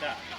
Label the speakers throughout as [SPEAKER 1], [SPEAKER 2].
[SPEAKER 1] Mitä?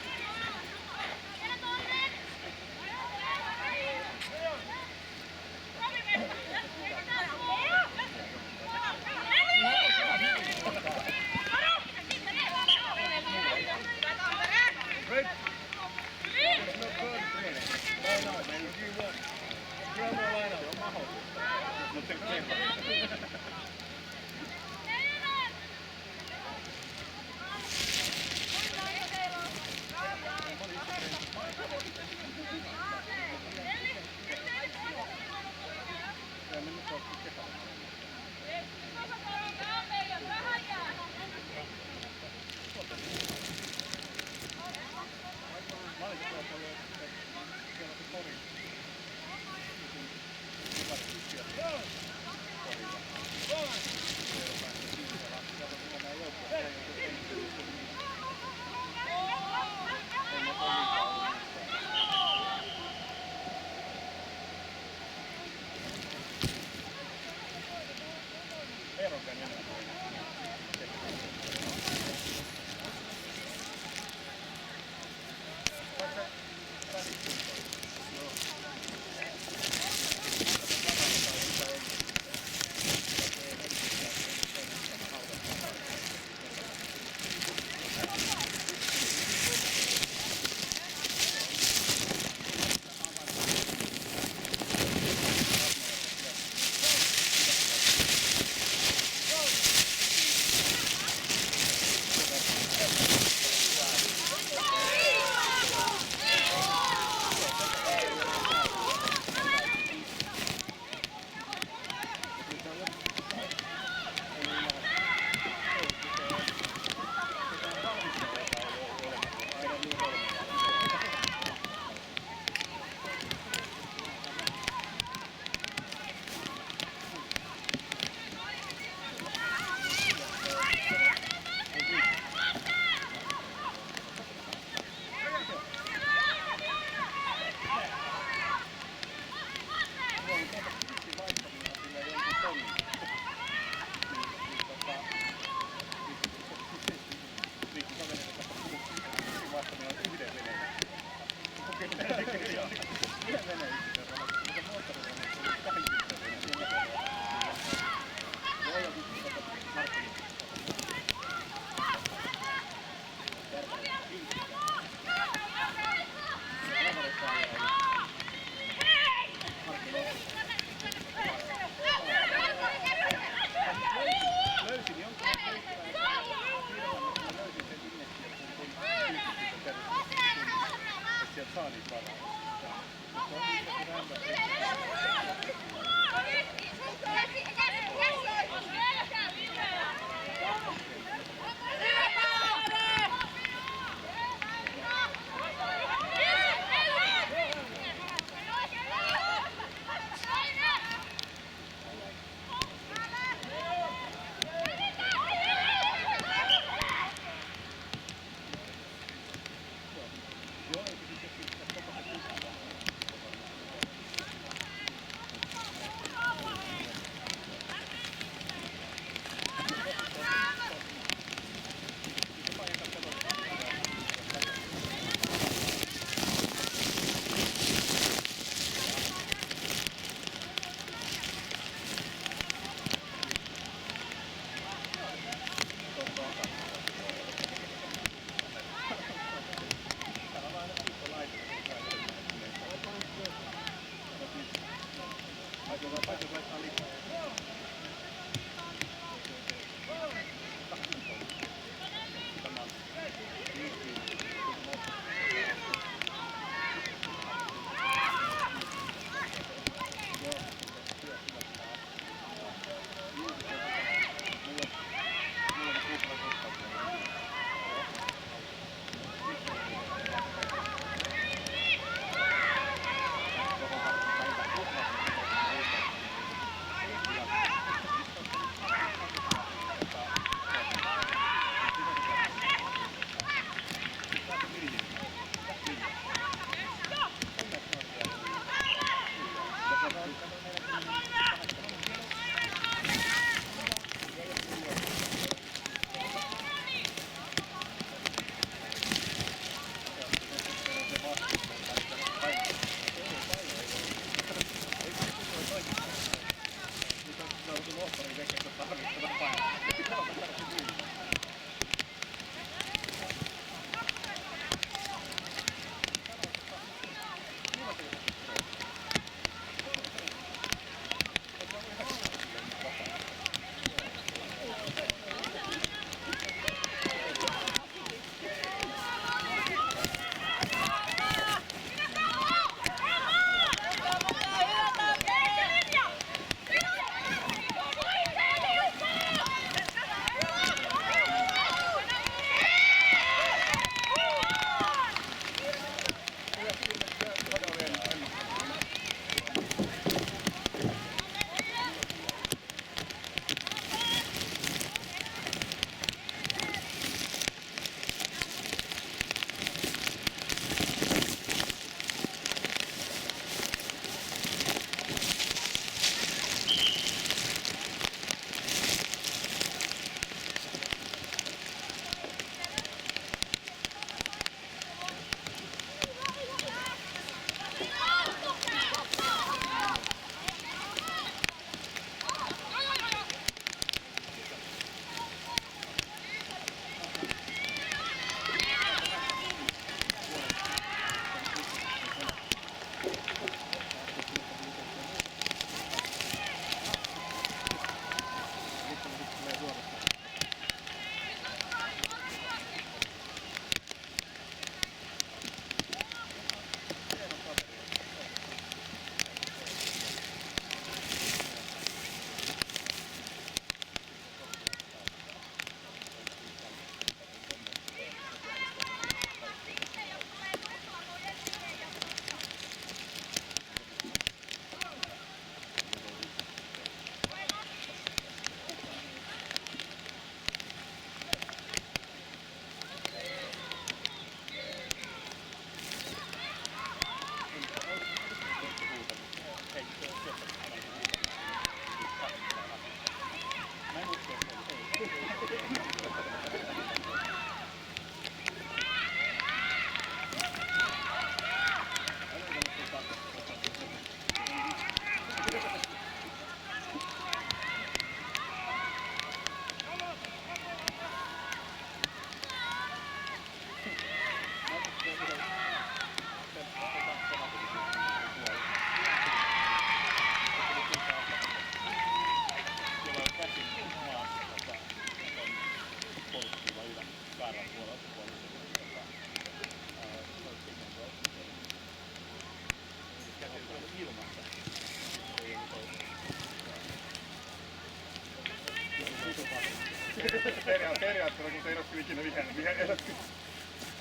[SPEAKER 1] Kato kun se ei ole ikinä vihelletty.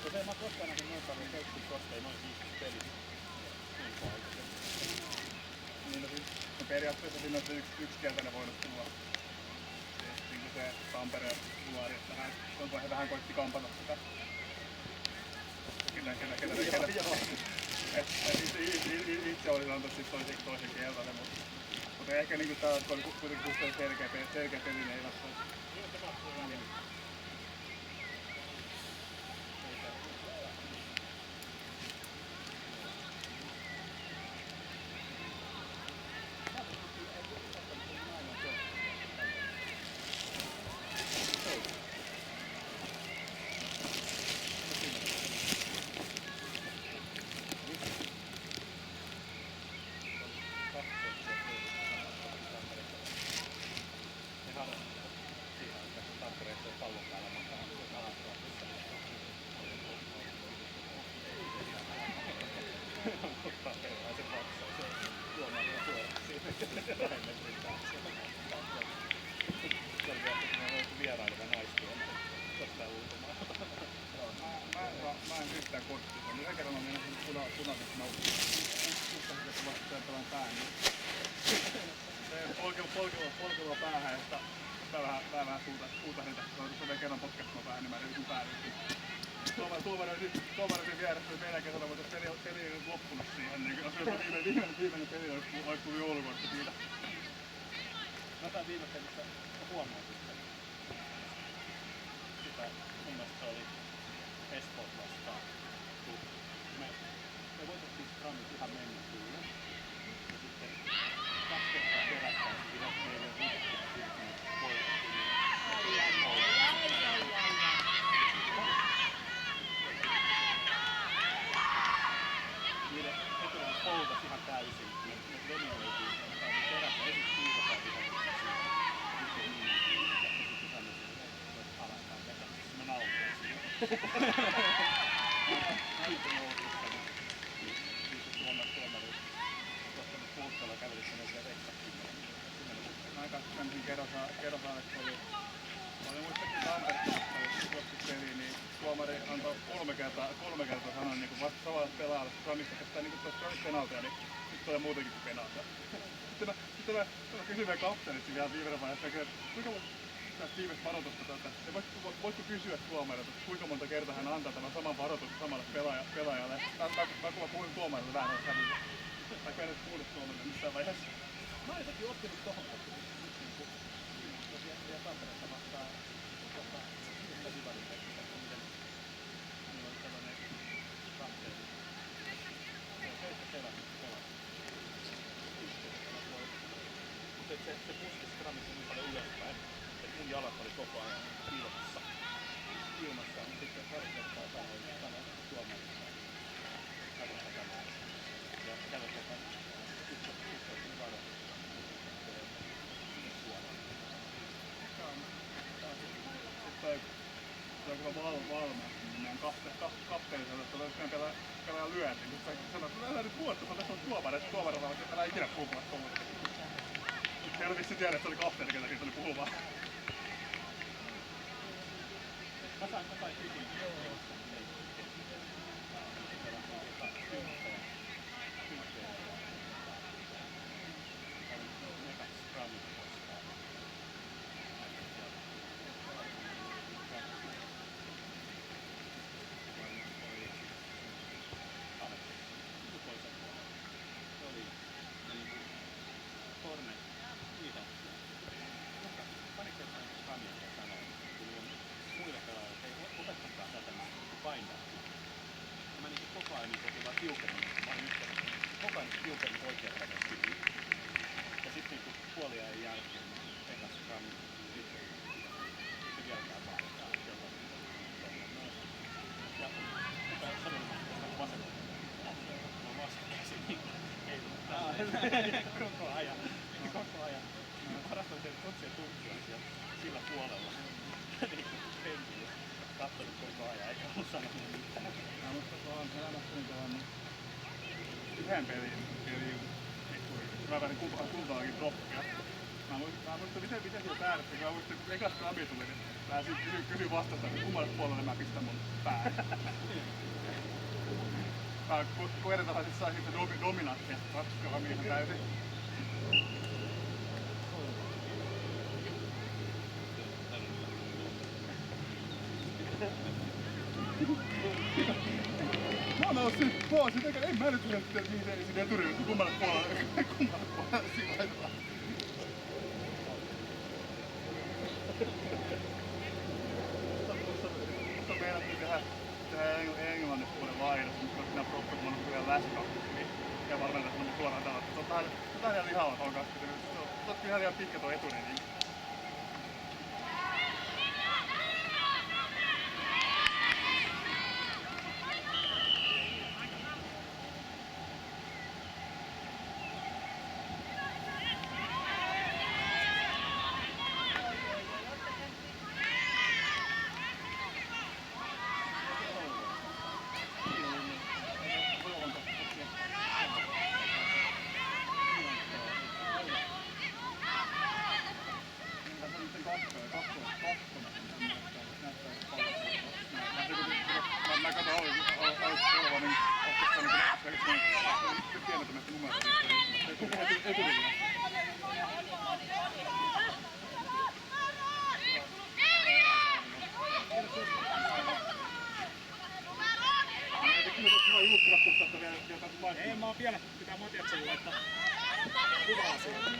[SPEAKER 2] Mutta en mä koskaan nähnyt noin paljon keksitty kosteja noin siistissä pelissä.
[SPEAKER 1] Niin no periaatteessa siinä on se yksi keltainen voinut tulla. Niin kuin se Tampere RC, että he vähän koitti kampata sitä. Itse olisin antaa sitten toisen keltainen, mutta ehkä niinku tää on kuitenkin selkeä peli, niin ei vastaa. Mä en yhtään koskista. Yhden kerran on mennä punaisessa nauttamisessa vastaantavan pään. Polkella päähän ja sitä vähän suutahdin tässä. Se oli kerran potkastamaan päähän, niin mä yritin päädyä. Tuomarin vieressä oli meidän kerralla, mutta peli ei nyt loppunut siihen. Viimeinen peli olisi tullut joulukortti siitä.
[SPEAKER 2] Mä tämän viime pelissä huomautin sen. Sitä mun mielestä se oli Espoot vastaan. Me voitettiin scrummit ihan mennessä. Ja sitten 2 kertaa perättäen se ihan meille rikkiä sitten voitettiin. Niiden etelän poltas ihan täysin. Me dominoitiin. Me saatiin perätä ensin kiivotaan vihollisesti siitä. Sitten niin. Ja sitten sanoisin, että alastaan vetäisiin. Mä nautin siihen. Siitä noususta. Sitten tuomari tuottanut puustalla kävelissä näitä eksaktimia.
[SPEAKER 1] Mä kanssa kerrosaaneksi oli muistakin Tampereen peliin, niin tuomari antoi kolme kertaa sanan niin vasta samalle pelaajalle, että Scrumista kestää niin kuin penalteja, niin sitten tulee muutenkin kuin penalteja. Sitten mä kysyin meidän kapteenista vielä viimeinen vaiheessa, että kuinka tästä viimeistä varoitusta tätä, voitko kysyä tuomarilta, että kuinka monta kertaa hän antaa tämän saman varoituksen samalle pelaajalle? Mä puhuin tuomarilta vähän noista hävillä. Tai kun en nyt kuule tuomarille missään vaiheessa.
[SPEAKER 2] Mä oon jotenkin oppinut tohon, ja Tampereessa vastaan yhtä Divarin tekniikka, miten niillä oli sellainen kapteeni. Se on sellainen pelaa. Mutta se puski scrummissa niin paljon ylöspäin, että mun jalat oli koko ajan ilmassa. Mutta sitten pari kertaa sanoin tuomarista. Katsotaan tämä. Ja kävetetään yksi varoitus.
[SPEAKER 1] Se on kyllä valmiina, niin meidän kapteeni sanoi, että olisi pelaa lyönti. Sitten sanoi, että älä nyt vuotta, tässä on tuomari, että tuomari sanoi, että älä ikinä puhua tuomari. Ei ole vissi tiedä, että se oli kapteeni, ketä siitä oli puhumaan.
[SPEAKER 2] Mä sain kysyä. Tiukennin oikealla kädellä. Ja sitten kun puoliajan jälkeen ekas scrum sitten vieläkään vaihtaa jollain. Ja pitää sanoa vasemmalla. Mä oon vastakäsin. Ei koko ajan. Parasta on se, että otsien tunkkia sillä puolella. Niin kuin penkillä. Kattonut koko ajan, eikä mun sanonut mitään.
[SPEAKER 1] Mä musta vaan elämässä yhden pelin mä pääsin kultaakin droppia. Mä muistan, miten siellä päädyttiin, kun mä muistin, kun ekas krabi tuli, niin mä kysyin vastasta, että kummalle puolelle mä pistän mun pää. Mä koetetaan sit saisin se dominaattia, 2 kramia täysin. Mä oon noussut pois, en mä nyt yhdessä sinne eturivissä kummalle puolelle siinä laitetaan. Mutta meinattiin tehdä Englannissa vuoden vaihdossa, mutta siinä proffa, kun on vielä läsikappissa, niin ihan varmaan tässä on suoraan tällä. Se on ihan lihava tuolla 20 minuuttia. Se on ihan liian pitkä tuo eturi. Niin. Mä katson olevan niin pienentämästä numeroa. Eturilla.
[SPEAKER 2] Ei, mä oon vielä, pitää Matiakselle laittaa kuvaa siitä.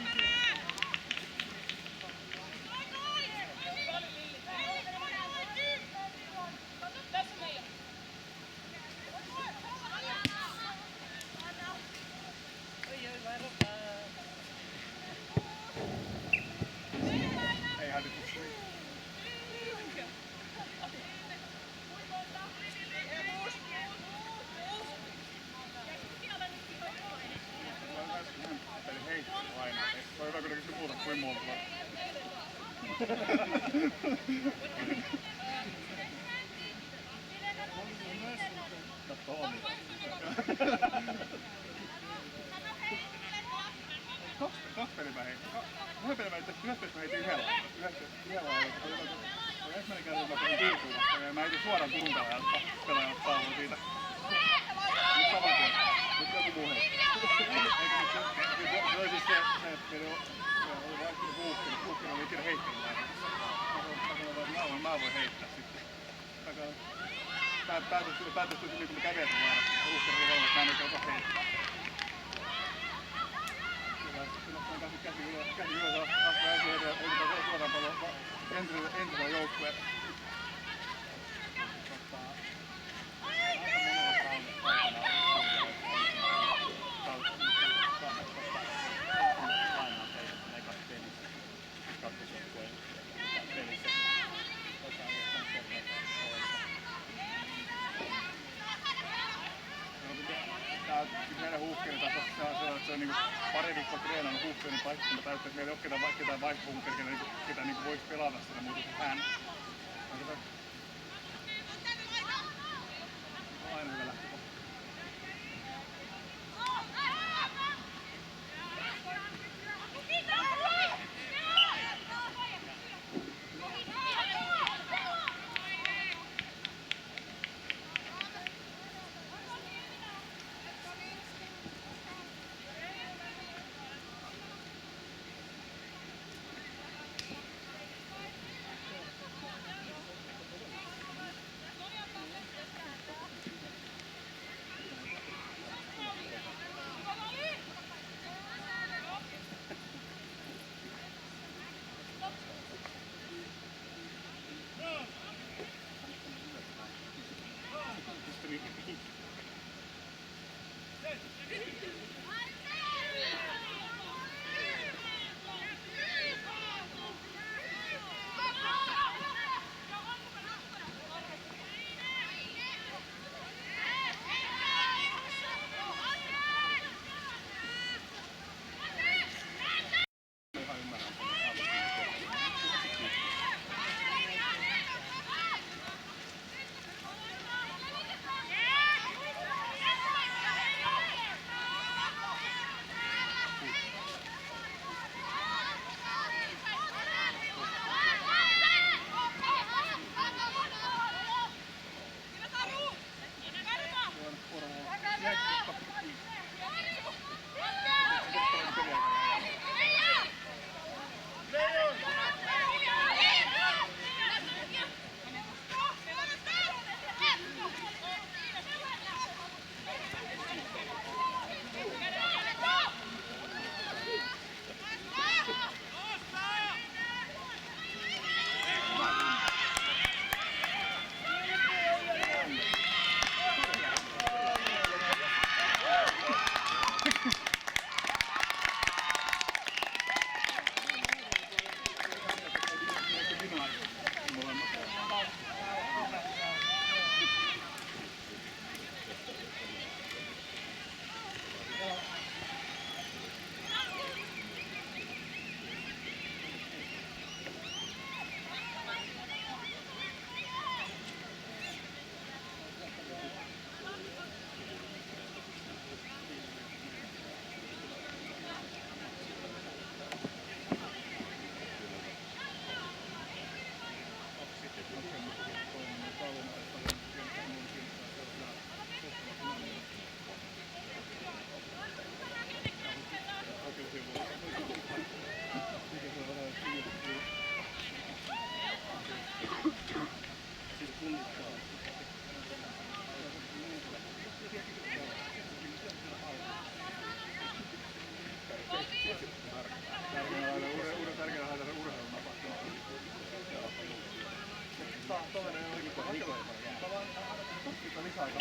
[SPEAKER 1] Ei hälytys. Peli heittely aina. Se on hyvä kuitenkin se muuta kuin muuta. Katso omia. Kaksi peliä mä heitin. Yhden pelin mä itse asiassa heitin yhdellä lailla. Ensimmäinen kerta mä pelin Turkuun ja mä heitin suoraan Turun pelaajan taulun siitä. Nyt saman tien. Nyt joku muu heitti. Se oli siis se, että meillä oli vaihtunut Huukkinen. Huukkinen oli ikinä heittänyt lailla. Mä sanoin, että mä voin heittää sitten. Päätös tuli niin kuin me käveltiin lailla. Huukkinen oli huomannut, että mä en oikein osaa heittää. Käsi ylös, astuu ensin ja heitetään suoraan paljon entisellä joukkueella. Meidän Huukkinen tässä on se on niinku pari viikkoa treenannut Huukkinen paikkaan. Mä täytyy, että meillä ei ole ketään vaihtohuukkinen, ketä niinku voisi pelata sitä muuta kuin hän. On aina hyvä lähtökohta.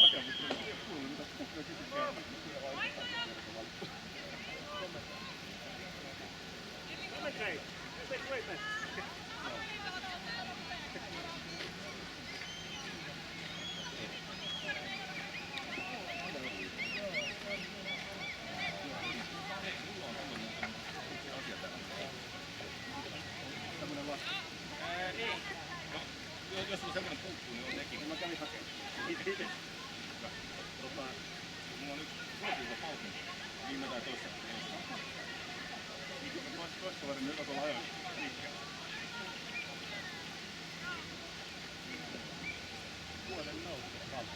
[SPEAKER 1] takia, mutta ei kuullut mitä kysyä kerran. Tämmönen lasku.
[SPEAKER 2] Ei. No, jos sulla semmonen puuttuu, niin on nekin.
[SPEAKER 1] Mä kävin hakemaan.
[SPEAKER 2] Itse. Mulla on yksi suotuisa paukin. Viime tai toissa.
[SPEAKER 1] Toissa varmaan hyvä tuolla ajoissa liikkeellä.
[SPEAKER 2] Vuoden nousu valta.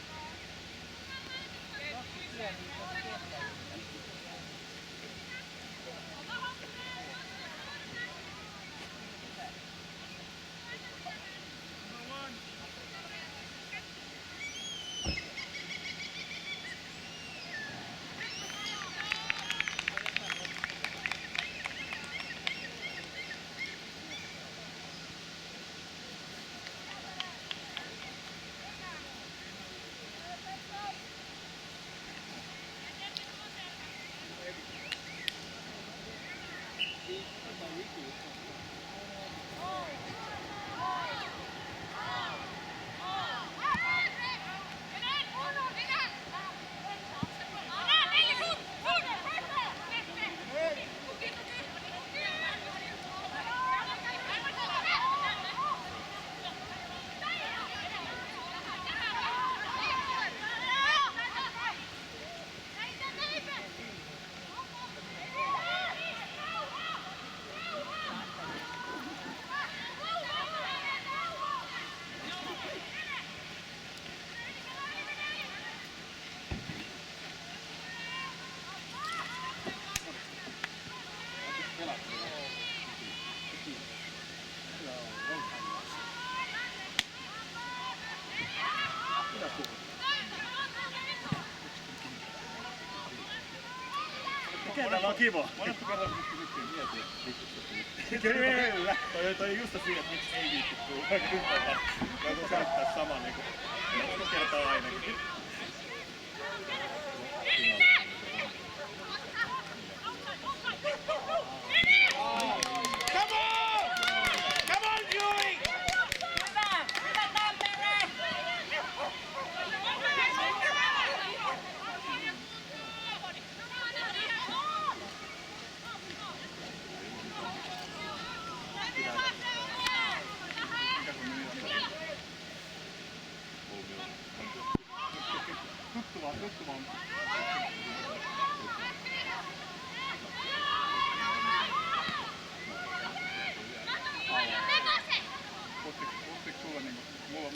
[SPEAKER 1] Mikä täällä on kiva? Monesta kertaa kysyttiin mietiä.
[SPEAKER 2] Kyllä! Toi just siinä, että miksi ei viitty tulla yhtä. Voiko käyttää saman niinku kertaa ainakin.
[SPEAKER 3] Come on! Come on, Julie! Hyvä Tampere!
[SPEAKER 1] Tuttumaan. Puhuttiinko sulla niinku,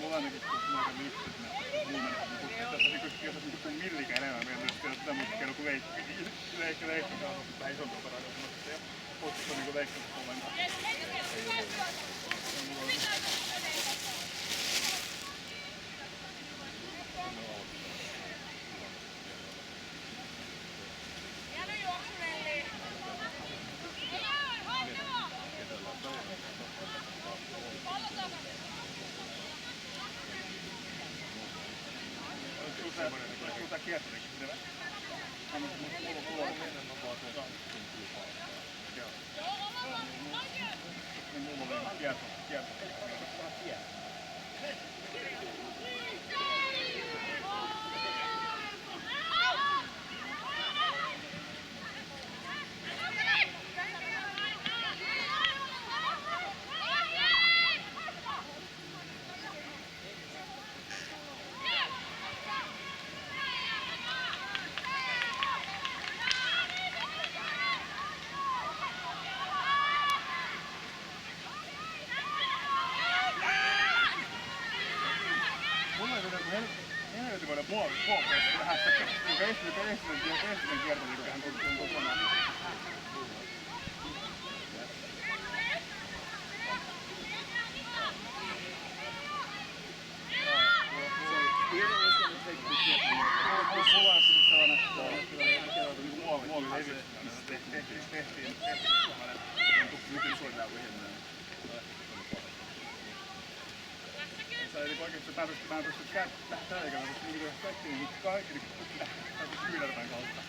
[SPEAKER 1] mulla ainakin kun mä kävin itse sinne huumeessa, niin puhuttiin, että jos olisi niinku millikä enemmän meidän myös tehdä sitä muuta kerran kuin leikkaus on vähän isompi operaatio semmoista ja puhuttiinko niinku leikkaus ollenkaan. Tuota kiertäneekin sitä. Mulla on enemmän vaan tuota. Joo. Niin mulla on kierto. Helvetimoinen puolpeista vähän sitä, kuinka Estilän kierto, niin hän on kokonaan. Mulla on sitten sellainen muovin tehtiin sellainen nyt isoin tää vihjennään. Eli oikeesti mä en pysty tähän eikä mä pysty tehdä kaikki kyynärpään kautta.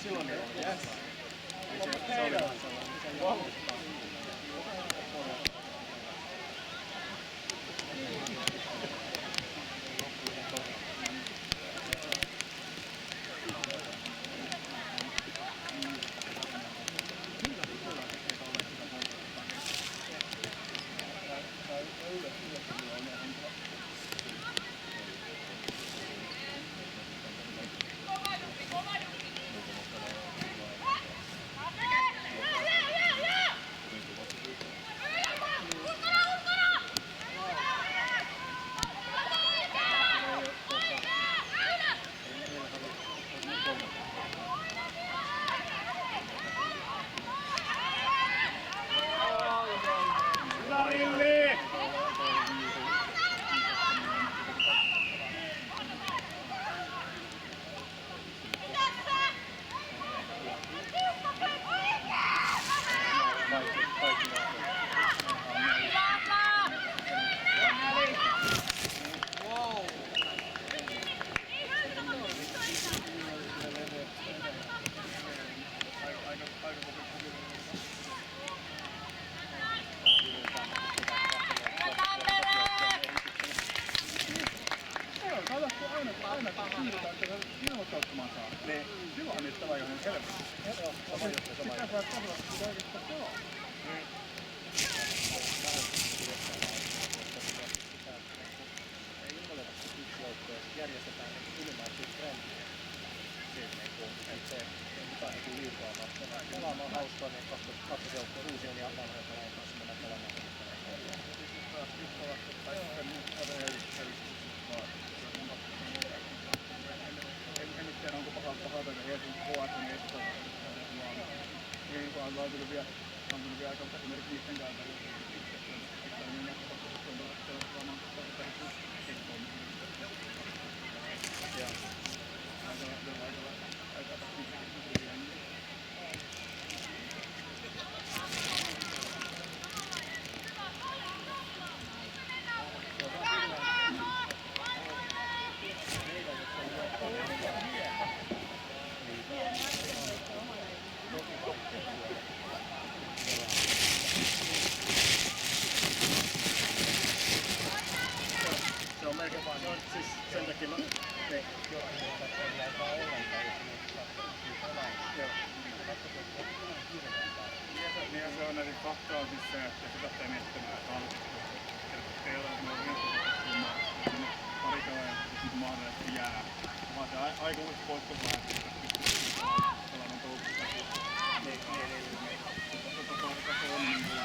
[SPEAKER 2] Silloin yes. Silloin niistä on aika helposti. Pitää saada tavallaan, mitä oikeastaan saa. Ei ilmoiteta yksi joukkoja, järjestetään ylimääräisiä trendiä. Että se mitään liikaa pelaamaan hauskaa, niin kaksi joukkoa uusien ja vanhojen pelaajien kanssa mennään pelaamaan.
[SPEAKER 1] En nyt tiedä, onko pahalta Helsingin HS:n Espoo. On tullut vielä aika esimerkiksi niiden kanssa.
[SPEAKER 2] Se on melkein vaan, siis sen takia mä tein
[SPEAKER 1] Niin se on näin fakta on siis se, että sitä tein miettimään, että ei ole pari kaveria, että mahdollisesti jää. Vaan se aika uusi poikkeuslainen, että pystyy pelaamaan toukokuuta. Niin. Se on niin kuin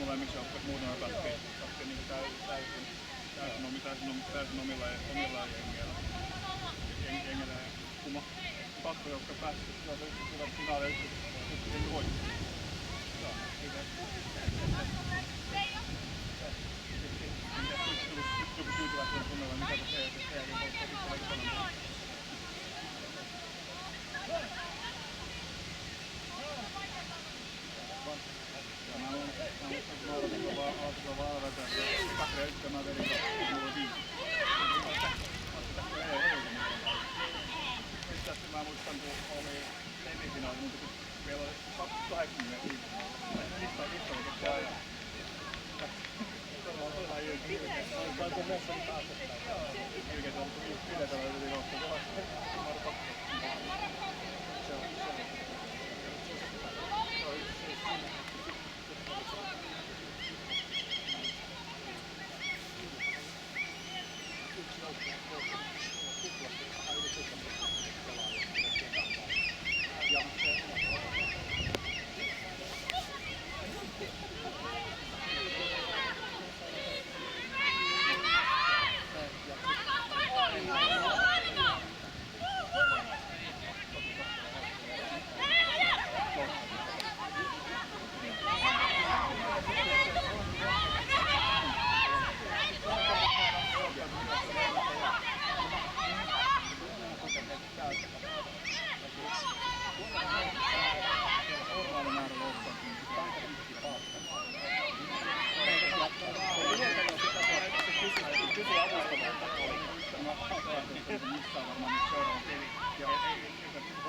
[SPEAKER 1] molemmiksi joukkueiksi muutama pätki niin täysin omilla jengeillä. Jengillä kumma pakkojoukko pääsi hyvät finaaleja yksi voitti. Joku tyytyväisyyden tunnella, mitä se jälkeen polttaa sitten aika paljon. Mä odotin vaan alvetä, kahden yhtä mä vedin mulla 5. Itse asiassa mä muistan, kun oli semifinaali, mutta kun meillä oli 280 viikolla. Lista oli koko ajan. Se on ihan ilkeä. Saanko messa nyt asettaa? Ilkeä, se on pidetellä yli kohta kohdassa. Se on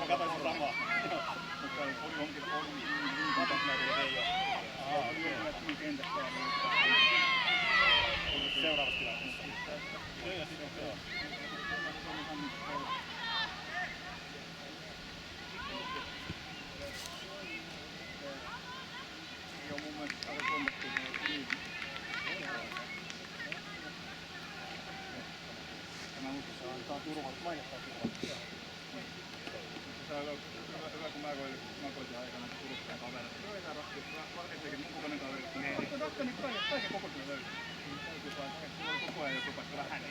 [SPEAKER 1] Mä katsoin sen samaa. Mutta oli onkin seuraavassa tilanteessa. Joo, mun mielestä aika kommentti niin. Tämä antaa turvallisuus, mainittaa turvallisuus. Se on hyvä, kun mä koitin aikana tulustaan kavereita. Joo, ei tää etenkin mun kokoinen kaveri. Mutta totta, niin kaiken kokoisena löytyy. Täytyy vaan, että sulla oli koko ajan joku paikka vähän.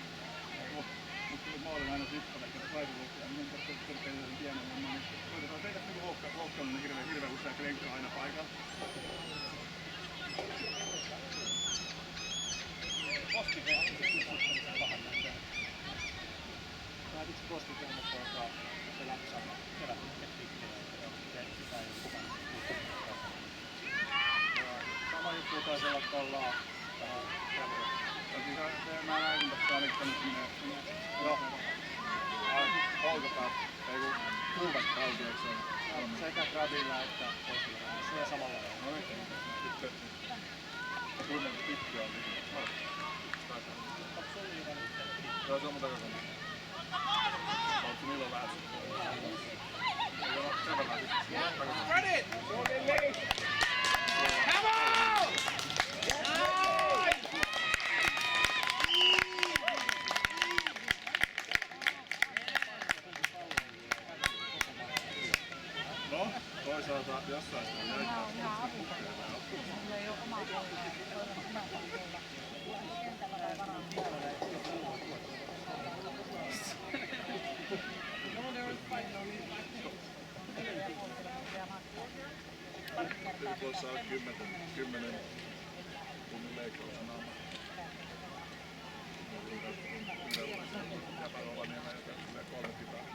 [SPEAKER 1] Mutta mä olin aina sippalle, että laituluukkuja. Minun korkein sen pienen homman. Koitetaan tehdä niinku loukkailun hirveän usein krenkkyä aina paikalla.
[SPEAKER 2] Päätitkö Koski-Suomessa se läpsä kerätykset pitkään, sitä ei ole kukaan sama juttu taisi olla tuolla
[SPEAKER 1] Mä näin tässä aliktanut sinne.
[SPEAKER 2] Joo.
[SPEAKER 1] Poltetaan. Ei kun kuuvat kausi, eikö se ole?
[SPEAKER 2] Sekä Grabilla että Koskilla. Siinä samalla tavalla.
[SPEAKER 1] No oikein. Sitten kuinka pitkä on niin. Joo, se on mun takakannan. Oletko milloin vähän sitten? Ei ole sen verran sitten.
[SPEAKER 3] Ready! Come on!
[SPEAKER 1] No, toisaalta jossain sitä löytää.
[SPEAKER 4] Mulla ei ole omaa koulua. Kentällä vai varaan?
[SPEAKER 1] Voisi saada 10 tunnin leikkauksen alla. Jäpä Rovaniemellä ja tulee 3 pitää.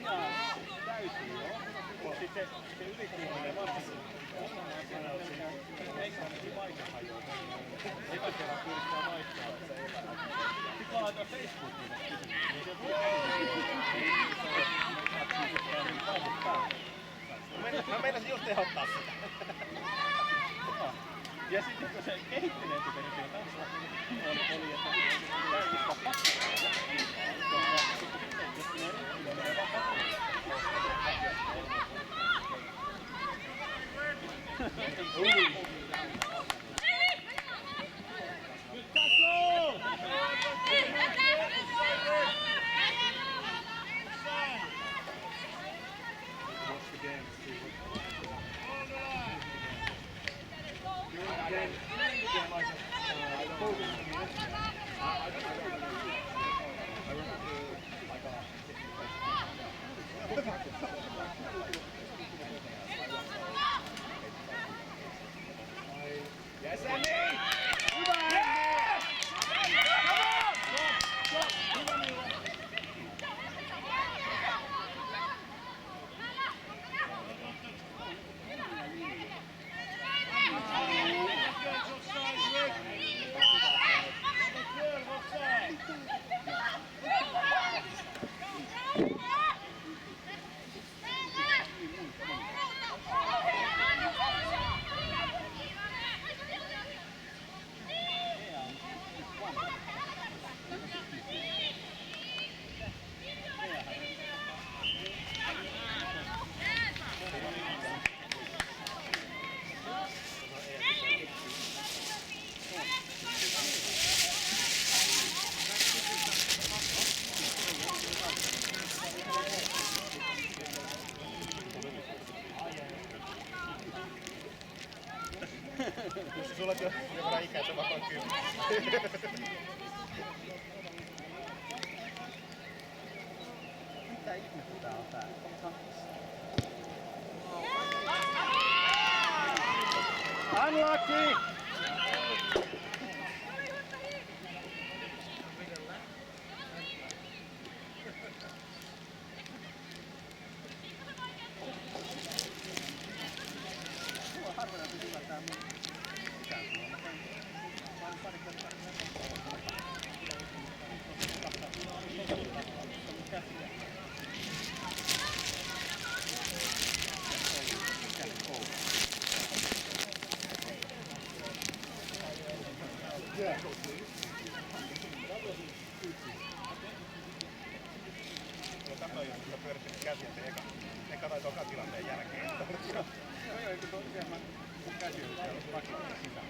[SPEAKER 2] ajaa täysin joo. Mut sit se ylikuuminen varsinkin. Meissä on niin vaikea hajoa. Eka kerran yrittää vaihtaa, että se epärättä. Sit mä laitoin Facebookiin Mä meinasin just ehdottaa sitä. Ja sitten kun se kehittyneempi versio kanssa oli, että täydistä pakkaa. Jos ne rikkinä menee vaan Nyt Tasu! Watch the game, Steve. Yes, Andy! Yes! Sulla on jo verran ikää, että mä voin kyllä. Mitä ihmettä tää on tää? Unlucky! Harvinaisen hyvä tää mun ikääntyvä. Mä sain pari kertaa käsiä. Tässä on just kyllä pyörittänyt käsiä se eka tai toka tilanteen jälkeen. Joo, eikö tosiaan mun käsi on siellä rakentaa sisällä.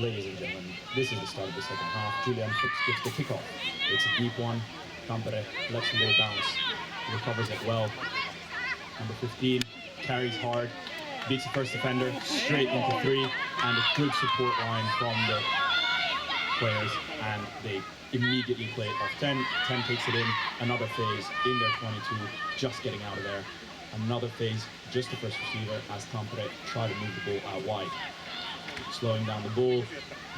[SPEAKER 5] Ladies and gentlemen, this is the start of the second half. Julian Fuchs gets the kickoff. It's a deep one. Tampere lets the ball bounce. Recovers it well. Number 15 carries hard, beats the first defender straight into 3, and a good support line from the players, and they immediately play it off 10. 10 takes it in, another phase in their 22, just getting out of there. Another phase, just the first receiver, as Tampere try to move the ball out wide. Slowing down the ball,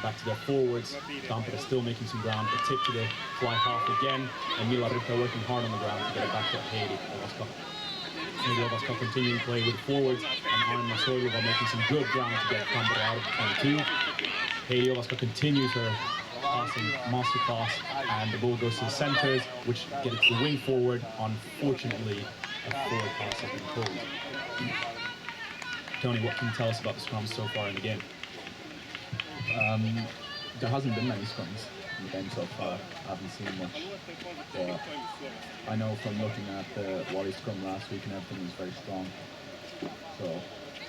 [SPEAKER 5] back to their forwards. Tampere still making some ground, a tip to the fly half again, and Myllypuro working hard on the ground to get it back to Heidi Ovaska. Heidi Ovaska continuing to play with the forwards, and Anna Soilova making some good ground to get Tampere out of the 22. Heidi Ovaska continues her passing masterclass, and the ball goes to the centers, which get it to the wing forward. Unfortunately, a forward pass has been pulled. Tony, what can you tell us about the scrums so far in the game?
[SPEAKER 6] There hasn't been many scrums in the game so far. I haven't seen much. But I know from looking at the Wally scrum last week and everything was very strong. So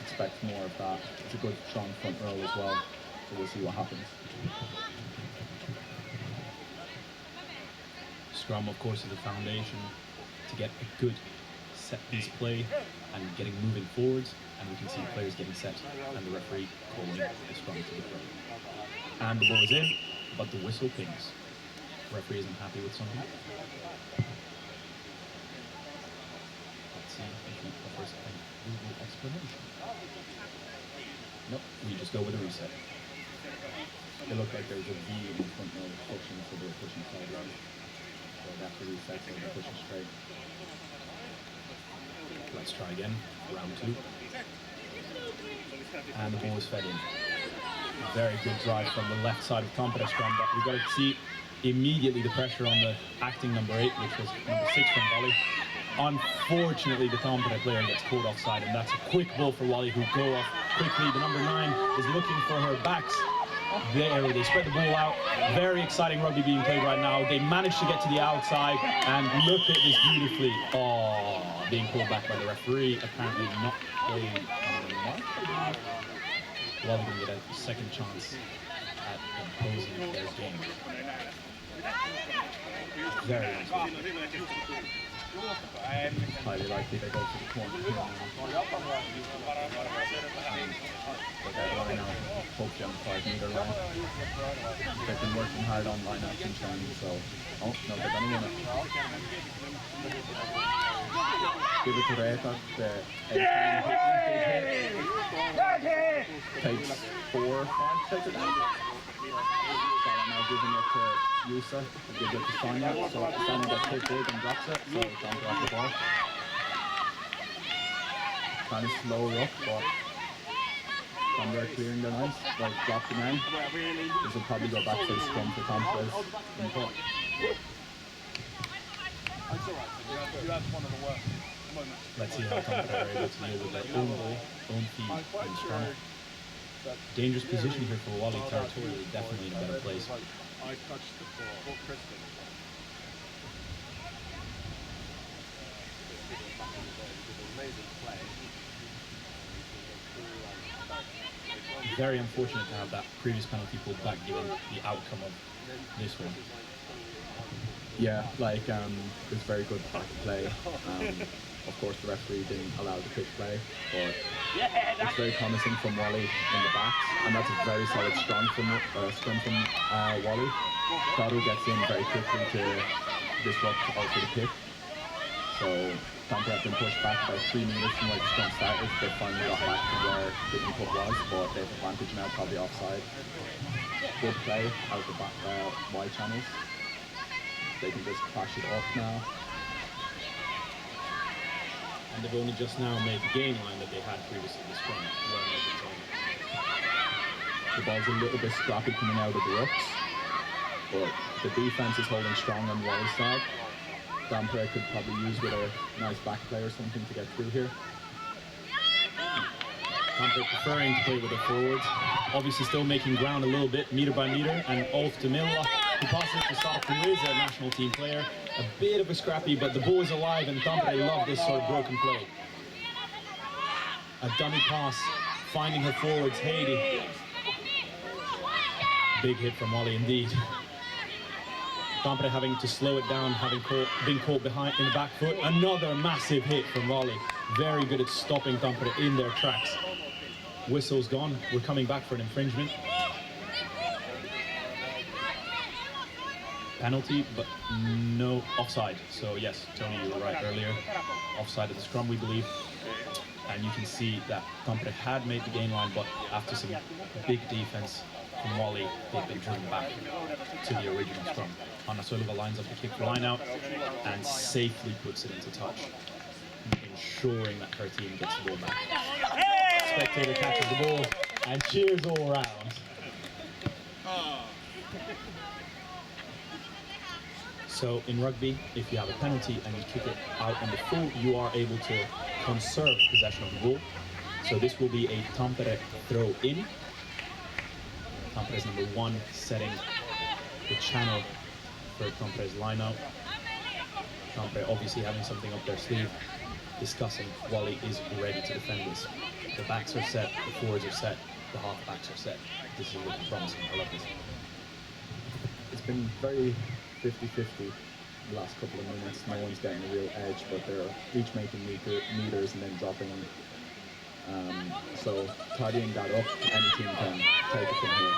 [SPEAKER 6] expect more of that. It's a good strong front row as well. So we'll see what happens.
[SPEAKER 5] Scrum, of course, is the foundation to get a good set piece play and getting moving forwards, and we can see the players getting set and the referee calling the scrum to the throw. And the ball is in, but the whistle pings. Referee isn't happy with something. Let's see if he offers a Google explanation. Nope, we just go with a reset.
[SPEAKER 6] It looked like there was a V in the front row pushing, so they were pushing sideways. So they have to reset, so they're pushing straight.
[SPEAKER 5] Let's try again, round 2. And the ball is fed in. Very good drive from the left side of Tampere scrum, but we've got to see immediately the pressure on the acting number 8, which was number 6 from Wally. Unfortunately, the Tampere player gets caught offside, and that's a quick ball for Wally, who go off quickly. The number 9 is looking for her backs. There, they spread the ball out. Very exciting rugby being played right now. They managed to get to the outside, and look at this beautifully. Oh, being pulled back by the referee, apparently not playing on the mark. Wally can get a second chance at imposing their game. Very nice.
[SPEAKER 6] Highly likely they go to the corner. They get line out, hopefully on the 5-meter line. They've been working hard on line out and training, so oh no, they're gonna win it. Give it to Reeta, the 8 takes 4 or 5 to take it down. So I'm now giving it to Yusa, give it to Sonia, so Sonia gets hit big and drops it, so don't drop the ball. Kind of slow up, but Tampere clearing their lines, like drop the man. This will probably go back for the scrum for Tampere's input.
[SPEAKER 5] Let's see how Tampere are able to deal with their own ball, own feed, and scrum. Dangerous position here for Wally territorially, definitely in a better place.
[SPEAKER 2] I touched the ball, Kristen.
[SPEAKER 5] Very unfortunate to have that previous penalty pulled back given the outcome of this one.
[SPEAKER 6] Yeah, like it was very good back play. Of course, the referee didn't allow the quick play, but it's very promising from Wally in the backs, and that's a very solid scrum from Wally. Daru gets in very quickly to disrupt also the pick. So Tampere have been pushed back about 3 meters from where the scrum started. They finally got back to where the input was, but they have advantage now, probably offside. Good play out the back wide channels. They can just crash it off now.
[SPEAKER 5] And they've only just now made the gain line that they had previously this scrum.
[SPEAKER 6] The ball's a little bit scrappy coming out of the rucks, but the defense is holding strong on Wally's side. Tampere could probably use with a nice back play or something to get through here.
[SPEAKER 5] Tampere preferring to play with their forwards. Obviously still making ground a little bit, meter by meter, and Ulf de Milla, who passes it to Stark, who is a national team player. A bit of a scrappy, but the ball is alive, and Tampere love this sort of broken play. A dummy pass, finding her forwards, Heidi. Big hit from Wally indeed. Tampere having to slow it down, being caught behind in the back foot. Another massive hit from Wally. Very good at stopping Tampere in their tracks. Whistle's gone. We're coming back for an infringement. Penalty, but no offside. So yes, Tony, you were right earlier. Offside at the scrum, we believe. And you can see that Tampere had made the gain line, but after some big defense from Wally, they've been driven back to the original scrum. Anna Soilova lines up the kick for line out and safely puts it into touch, ensuring that her team gets the ball back. Spectator catches the ball and cheers all around. So in rugby, if you have a penalty and you kick it out on the full, you are able to conserve possession of the ball. So this will be a Tampere throw in. Tampere is number 1, setting the channel for Tampere's line out. Tampere obviously having something up their sleeve, discussing Wally is ready to defend this. The backs are set, the forwards are set, the half backs are set. This is looking promising. I love this.
[SPEAKER 6] It's been very 50-50 the last couple of minutes. No one's getting a real edge, but they're each making meters and then dropping. So tidying that up, any team can take it from here.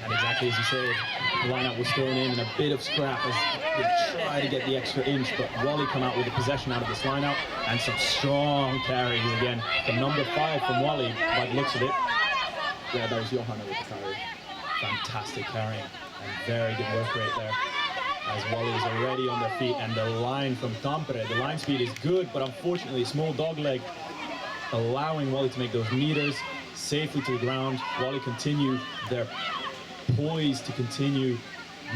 [SPEAKER 5] And exactly as you said, the lineup was thrown in and a bit of scrap as they try to get the extra inch, but Wally come out with the possession out of this lineout and some strong carries again from number 5 from Wally by the looks of it.
[SPEAKER 6] Yeah, that was Johanna with the carry.
[SPEAKER 5] Fantastic carrying and very good work rate there. As Wally is already on their feet, and the line from Tampere, the line speed is good, but unfortunately small dog leg allowing Wally to make those meters safely to the ground. Wally continue their poise to continue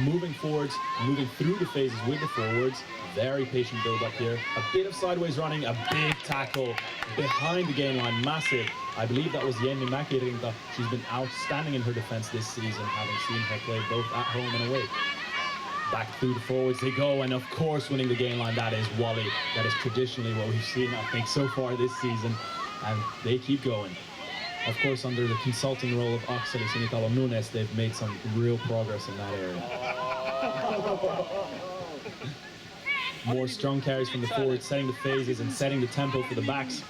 [SPEAKER 5] moving forwards, moving through the phases with the forwards. Very patient build up here. A bit of sideways running, a big tackle behind the gain line, massive. I believe that was Jenny Mäkirinta. She's been outstanding in her defense this season, having seen her play both at home and away. Back through the forwards they go, and of course winning the gain line, that is Wally. That is traditionally what we've seen, I think, so far this season, and they keep going. Of course, under the consulting role of Axel Sinitalo Nunes, they've made some real progress in that area. More strong carries from the forwards, setting the phases and setting the tempo for the backs.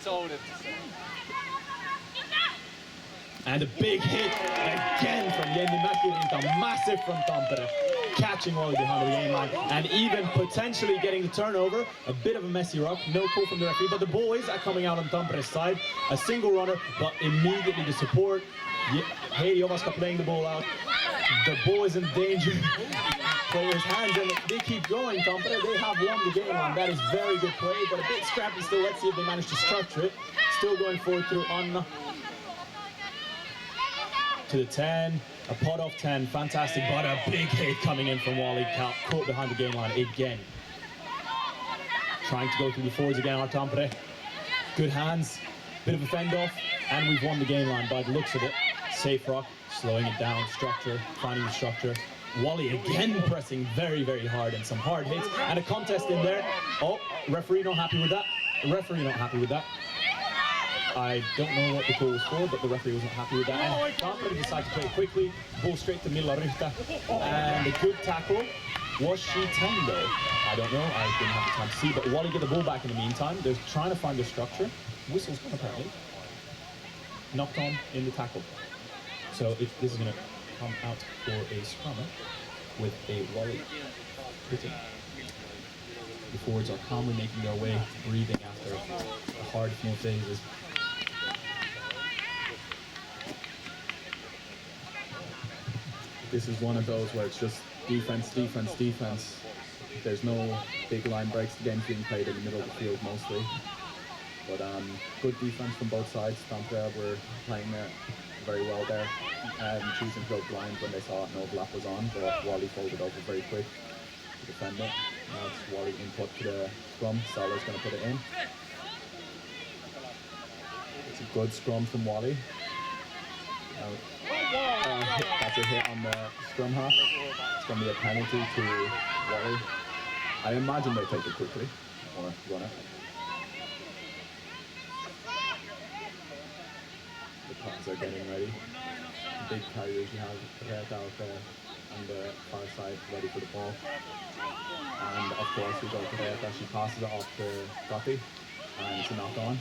[SPEAKER 5] And a big hit again from Jenny Mäkirinta, massive from Tampere, catching Wally behind the gain line and even potentially getting the turnover. A bit of a messy ruck, no call from the referee, but the boys are coming out on Tampere's side. A single runner, but immediately the support. Heidi Ovaska playing the ball out. The ball is in danger. Players' hands, and they keep going. Tampere, they have won the game line. That is very good play, but a bit scrappy still. Let's see if they manage to structure it. Still going forward through Anna. To the 10, a pot off 10, fantastic, but a big hit coming in from Wally, caught behind the gain line again. Trying to go through the forwards again, our Tampere. Good hands, bit of a fend off, and we've won the gain line by the looks of it. Safe rock, slowing it down, structure, finding the structure. Wally again pressing very, very hard and some hard hits, and a contest in there. Oh, referee not happy with that. Referee not happy with that. I don't know what the call was for, but the referee was not happy with that. And Tampere decided to play it quickly, ball straight to Myllypuro, and a good tackle. Was she 10 though? I don't know, I didn't have the time to see, but Wally get the ball back in the meantime. They're trying to find their structure. Whistle's gone apparently. Knocked on in the tackle. So if this is going to come out for a scrum with a Wally hitting. The forwards are calmly making their way, breathing after a hard few phases.
[SPEAKER 6] This is one of those where it's just defense, defense, defense. There's no big line breaks. The game's being played in the middle of the field mostly. But good defense from both sides. Tampere were playing very well there and choosing to go blind when they saw an overlap was on, but Wally folded over very quick to defend it. Now it's Wally input to the scrum. Solo's going to put it in. It's a good scrum from Wally. That's a hit on the scrum half. It's going to be a penalty to Wally. I imagine they take it quickly or run it. The pods are getting ready. big carrier usually has Red out there on the far side ready for the ball. And of course we go to Red as she passes it off to Gotti and it's a knock on.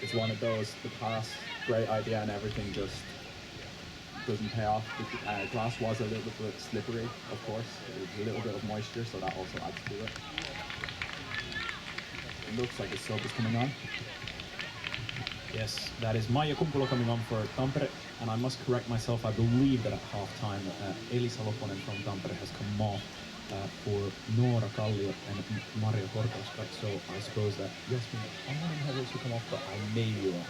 [SPEAKER 6] It's one of those, the pass, great idea and everything just doesn't pay off. The glass was a little bit slippery, of course. It was a little bit of moisture, so that also adds to it. It looks like a sub is coming on.
[SPEAKER 5] Yes, that is Maija Kumpula coming on for Tampere, and I must correct myself. I believe that at half-time, Elisa Loponen from Tampere has come off for Noora Kallio and Maria Korkoska, so I suppose that Jasmin Annanen has also come off, but I may be wrong.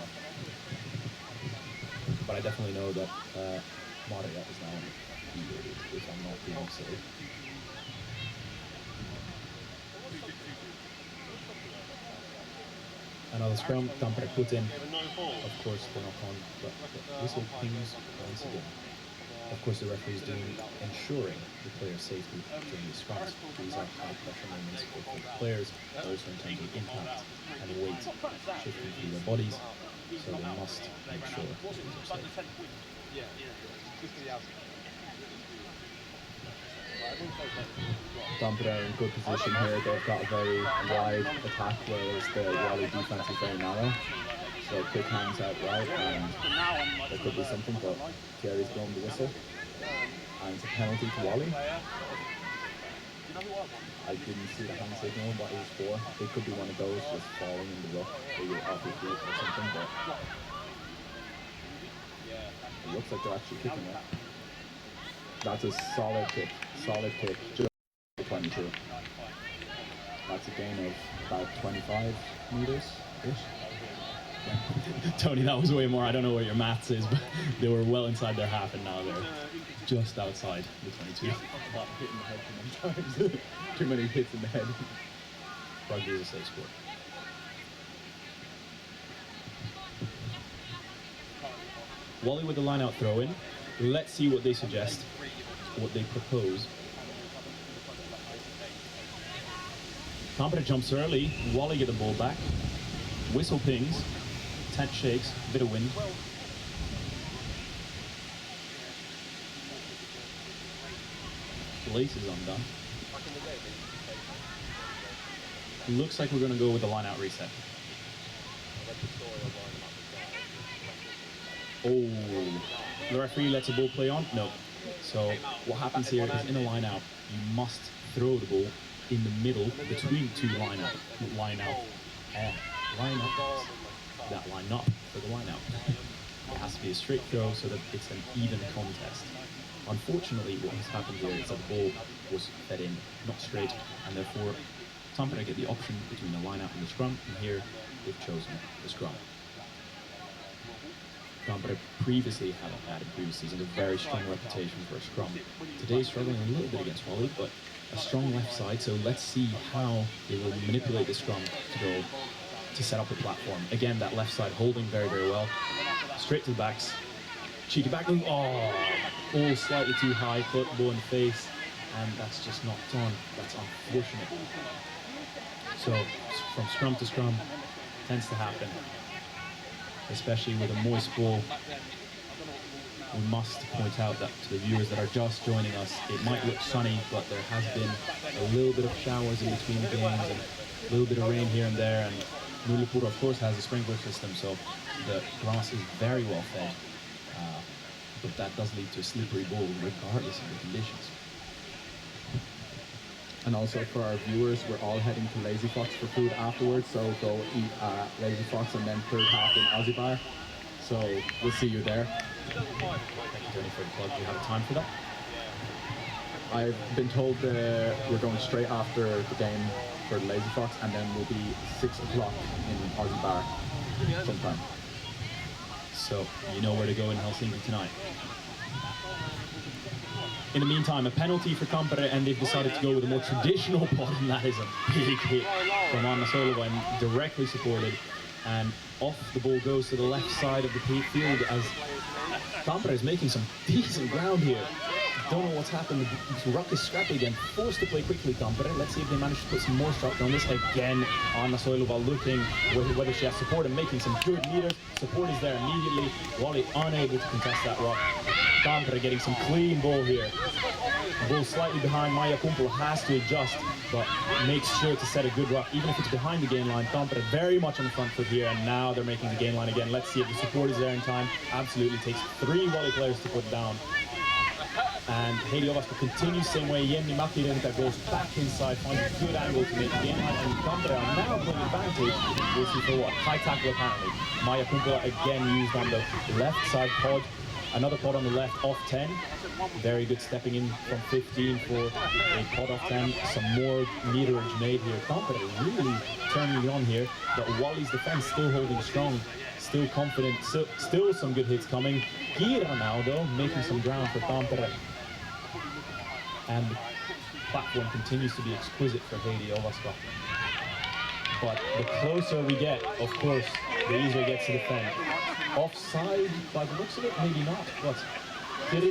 [SPEAKER 5] But I definitely know that Maria is now injured, if I'm not being silly. Another scrum, Tampere put in, of course the knock-on, but whistle pings once again. Of course the referee is ensuring the player's safety during the scrums. These are high pressure moments for the players, also in terms of impact and weight shifting through their bodies, so they must make sure these are safe.
[SPEAKER 6] Tampere are in good position here. They've got a very wide attack, whereas the Wally defense is very narrow. So quick hands out right, and there could be something, but Thierry's blown the whistle. And it's a penalty to Wally. I didn't see the hand signal, what it was for. It could be one of those just falling in the rough, or you're off your feet or something, but it looks like they're actually kicking it. That's a solid kick, just 22. That's a gain of about 25 meters-ish.
[SPEAKER 5] Tony, that was way more. I don't know what your maths is, but they were well inside their half and now they're just outside the 22.
[SPEAKER 6] Not hitting the head too many times. Too many hits in the head.
[SPEAKER 5] Rugby is a safe sport. Wally with the line-out throw-in. Let's see what they suggest, what they propose. Tampere jumps early. Wally get the ball back. Whistle pings. Tent shakes. Bit of wind. Lace is undone. Looks like we're going to go with the line-out reset. Oh, the referee lets a ball play on? No. So what happens here is in a line-out, you must throw the ball in the middle between two line-ups that line up for the line-out. It has to be a straight throw so that it's an even contest. Unfortunately, what has happened here is that the ball was fed in, not straight, and therefore Tampere get the option between the line-out and the scrum, and here they've chosen the scrum. Tampere previously had in previous season a very strong reputation for a scrum. Today struggling a little bit against Wally, but a strong left side, so let's see how they will manipulate the scrum to set up the platform. Again, that left side holding very, very well. Straight to the backs. Cheeky back move. Oh, all slightly too high, put the ball in the face, and that's just knocked on. That's unfortunate. So from scrum to scrum tends to happen, especially with a moist ball. We must point out that to the viewers that are just joining us, it might look sunny, but there has been a little bit of showers in between the games and a little bit of rain here and there. And Myllypuro, of course, has a sprinkler system, so the grass is very well fed. But that does lead to a slippery ball regardless of the conditions.
[SPEAKER 6] And also for our viewers, we're all heading to Lazy Fox for food afterwards, so go eat Lazy Fox and then third half in Aussie Bar. So we'll see you there.
[SPEAKER 5] Thank you, Tony, for the plug. Do you have time for that?
[SPEAKER 6] I've been told we're going straight after the game for the Lazy Fox, and then we'll be 6 o'clock in Aussie Bar sometime.
[SPEAKER 5] So you know where to go in Helsinki tonight. In the meantime, a penalty for Tampere, and they've decided to go with a more traditional pot, and that is a big hit from Anna Solova and directly supported. And off the ball goes to the left side of the field as Tampere is making some decent ground here. don't know what's happened. The ruck is scrappy again, forced to play quickly, Tampere. Let's see if they manage to put some more structure on this. Again, Anna Soiluva looking whether she has support and making some good meters. Support is there immediately. Wally unable to contest that ruck. Tampere getting some clean ball here. Ball slightly behind. Maija Kumpula has to adjust, but makes sure to set a good ruck, even if it's behind the gain line. Tampere very much on the front foot here, and now they're making the gain line again. Let's see if the support is there in time. Absolutely takes 3 volley players to put down. And Heidi Ovaska continues same way. Jenni Mäkirinta goes back inside, finds a good angle to make the gain line, and Tampere are now playing advantage. We'll see for what? High tackle apparently. Maija Kumpula again used on the left side pod. Another pod on the left off 10. Very good stepping in from 15 for a pod off 10. Some more meterage made here. Tampere really turning it on here, but Wally's defense still holding strong. Still confident, still some good hits coming. Kiira now though, making some ground for Tampere. And the platform continues to be exquisite for Heidi Ovaska. But the closer we get, of course, the easier it gets to defend. Offside, by the looks of it, maybe not. But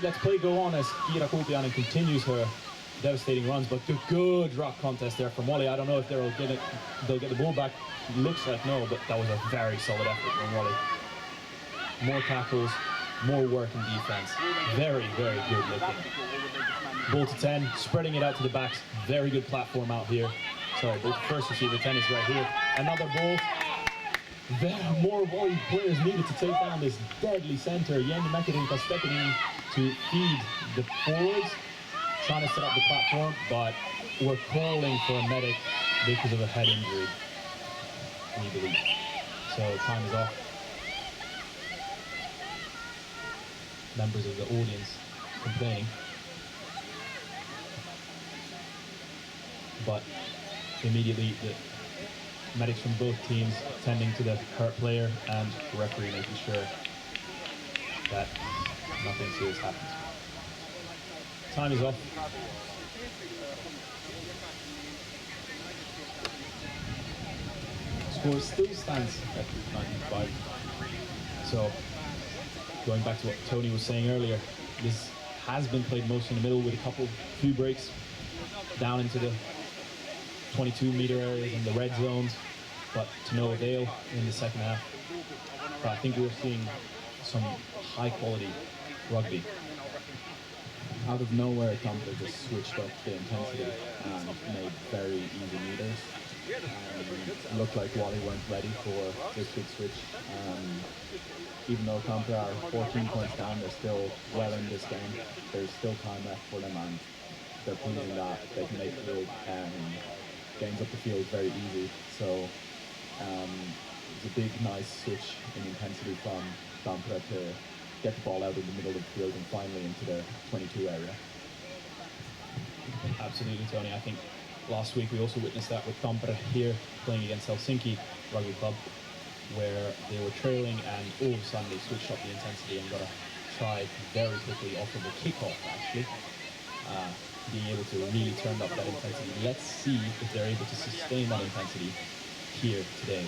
[SPEAKER 5] let's play go on as Kiira Kultiainen continues her devastating runs. But the good ruck contest there from Wally. I don't know if they'll get the ball back. Looks like no, but that was a very solid effort from Wally. More tackles, more work in defense. Very, very good looking. Ball to 10, spreading it out to the backs. Very good platform out here. Sorry, the first receiver, 10 is right here. Another ball. There are more volley players needed to take down this deadly center. Jenni Mäkirinta stepping in to feed the forwards, trying to set up the platform, but we're calling for a medic because of a head injury, we believe. So time is off. Members of the audience complaining. But immediately the medics from both teams tending to the hurt player and the referee making sure that nothing serious happens. Time is off. Score still stands at 95. So going back to what Tony was saying earlier, this has been played mostly in the middle with a few breaks down into the 22-meter areas and the red zones, but to no avail in the second half. But I think we're seeing some high-quality rugby.
[SPEAKER 6] Out of nowhere, Tampere just switched up the intensity and made very easy meters. It looked like Wally weren't ready for this big switch. Even though Tampere are 14 points down, they're still well in this game. There's still time left for them, and they're proving that they can make the games up the field very easy. So it's a big, nice switch in intensity from Tampere to get the ball out in the middle of the field and finally into the 22 area.
[SPEAKER 5] Absolutely, Tony. I think last week we also witnessed that with Tampere here playing against Helsinki Rugby Club, where they were trailing and all of a sudden they switched up the intensity and got a try very quickly off of the kickoff actually. Being able to really turn up that intensity. Let's see if they're able to sustain that intensity here today.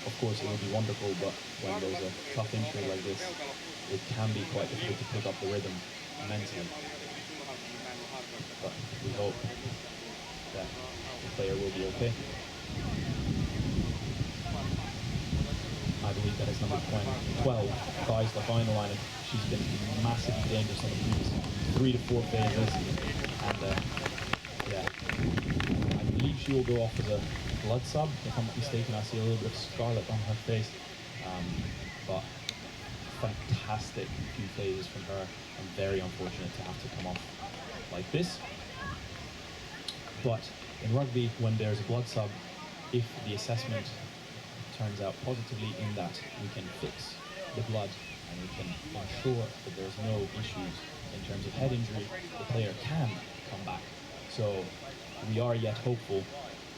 [SPEAKER 5] Of course, it would be wonderful, but when there's a tough injury like this, it can be quite difficult to pick up the rhythm mentally. But we hope that the player will be okay. I believe that is number 12, Kaisla Kainalainen. She's been massively dangerous on the previous 3 to 4 phases, and yeah, I believe she will go off as a blood sub. If I'm not mistaken, I see a little bit of scarlet on her face, but fantastic few phases from her, and very unfortunate to have to come off like this. But in rugby, when there's a blood sub, if the assessment turns out positively in that we can fix the blood and we can ensure that there's no issues in terms of head injury, the player can come back. So we are yet hopeful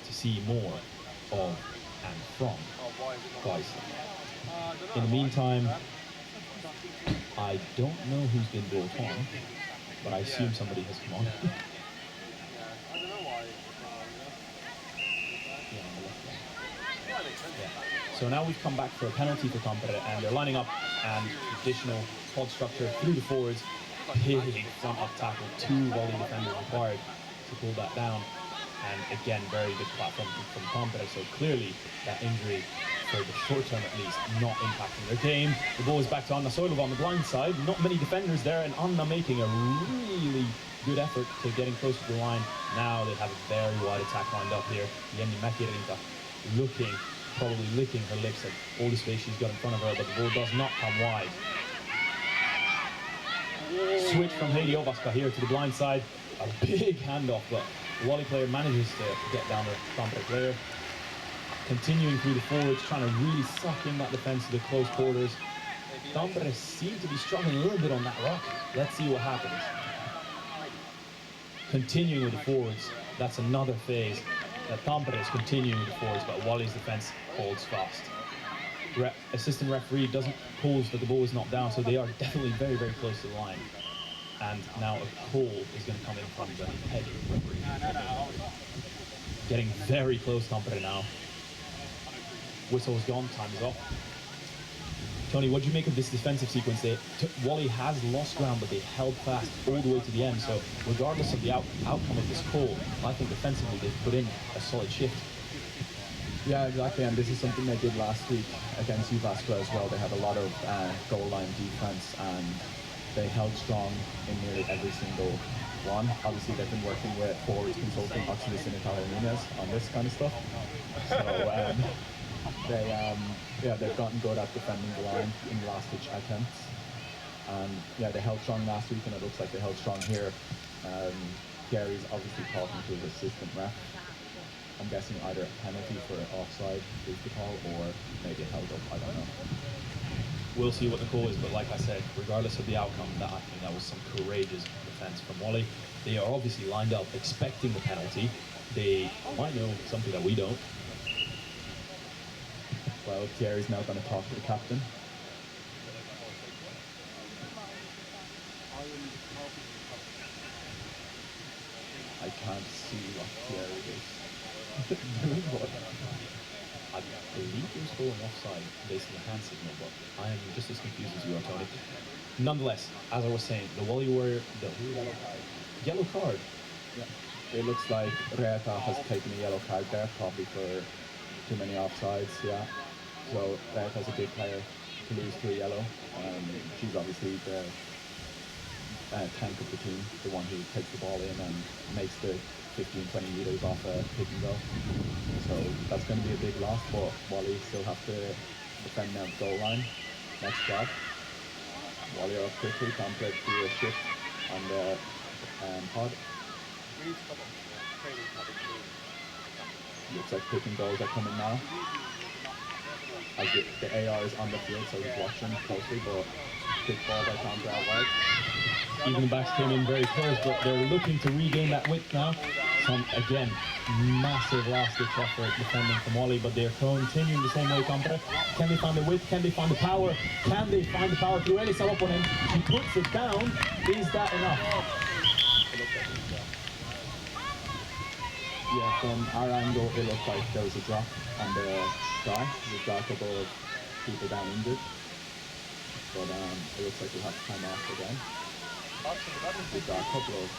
[SPEAKER 5] to see more of and from guys. In the meantime, I don't know who's been brought on, but I assume somebody has come on. So now we've come back for a penalty for Tampere, and they're lining up and additional pod structure through the forwards. big front up tackle, 2 volley defenders required to pull that down. And again, very good platform from Tampere, so clearly that injury, for the short term at least, not impacting their game. The ball is back to Anna Soilova on the blind side. Not many defenders there, and Anna making a really good effort to getting close to the line. Now they have a very wide attack lined up here. Jenny Mäkirinta looking, probably licking her lips at all the space she's got in front of her, but the ball does not come wide. Switch from Heidi Ovaska here to the blind side. A big handoff, but the Wally player manages to get down the Tampere player. Continuing through the forwards, trying to really suck in that defense to the close quarters. Tampere seem to be struggling a little bit on that rock. Let's see what happens. Continuing with the forwards, that's another phase that Tampere is continuing with the forwards, but Wally's defense holds fast. Assistant referee doesn't pulls that the ball is not down, so they are definitely very, very close to the line. And now a call is going to come in from the head referee. Getting very close, Tampere now. Whistle is gone, time is up. Tony, what do you make of this defensive sequence? Wally has lost ground, but they held fast all the way to the end. So regardless of the outcome of this call, I think defensively they've put in a solid shift.
[SPEAKER 6] Yeah, exactly, and this is something they did last week against Jyväskylä as well. They had a lot of goal line defense, and they held strong in nearly every single one. Obviously, they've been working with forwards consultant Atsu on this kind of stuff. So they've gotten good at defending the line in last-ditch attempts. And yeah, they held strong last week, and it looks like they held strong here. Gary's obviously talking to his assistant ref. I'm guessing either a penalty for offside is the call, or maybe held up, I don't know.
[SPEAKER 5] We'll see what the call is, but like I said, regardless of the outcome, I think that was some courageous defense from Wally. They are obviously lined up expecting the penalty. They might know something that we don't.
[SPEAKER 6] Well, Thierry's now going to talk to the captain. I can't see what Thierry is.
[SPEAKER 5] I believe he was going offside based on the hand signal, but I am just as confused as you are, Tony. Nonetheless, as I was saying, the Wally Warrior, the yellow card.
[SPEAKER 6] Yeah. It looks like Reeta has taken a yellow card there, probably for too many offsides, yeah. So Reeta's a big player to lose to a yellow. She's obviously the tank of the team, the one who takes the ball in and makes the 15-20 meters off a pick and go. So that's going to be a big loss, but Wally still have to defend now the goal line. Next job. Wally are up quickly, Tampere do a shift on the pod. Looks like pick and goals are coming now. As the AR is on the field, so he's watching closely, but quick ball by Tampere out wide.
[SPEAKER 5] Even the backs came in very close, but they're looking to regain that width now. Some, again, massive last-ditch effort defending from Wally, but they're continuing the same way, Tampere. Can they find the width? Can they find the power? Can they find the power through Elisa Lopponen? She puts it down. Is that enough?
[SPEAKER 6] Yeah, from our angle, it looked like there was a drop on the guy. We've got a couple of people down injured. But it looks like we'll have to time off again. We've got a couple of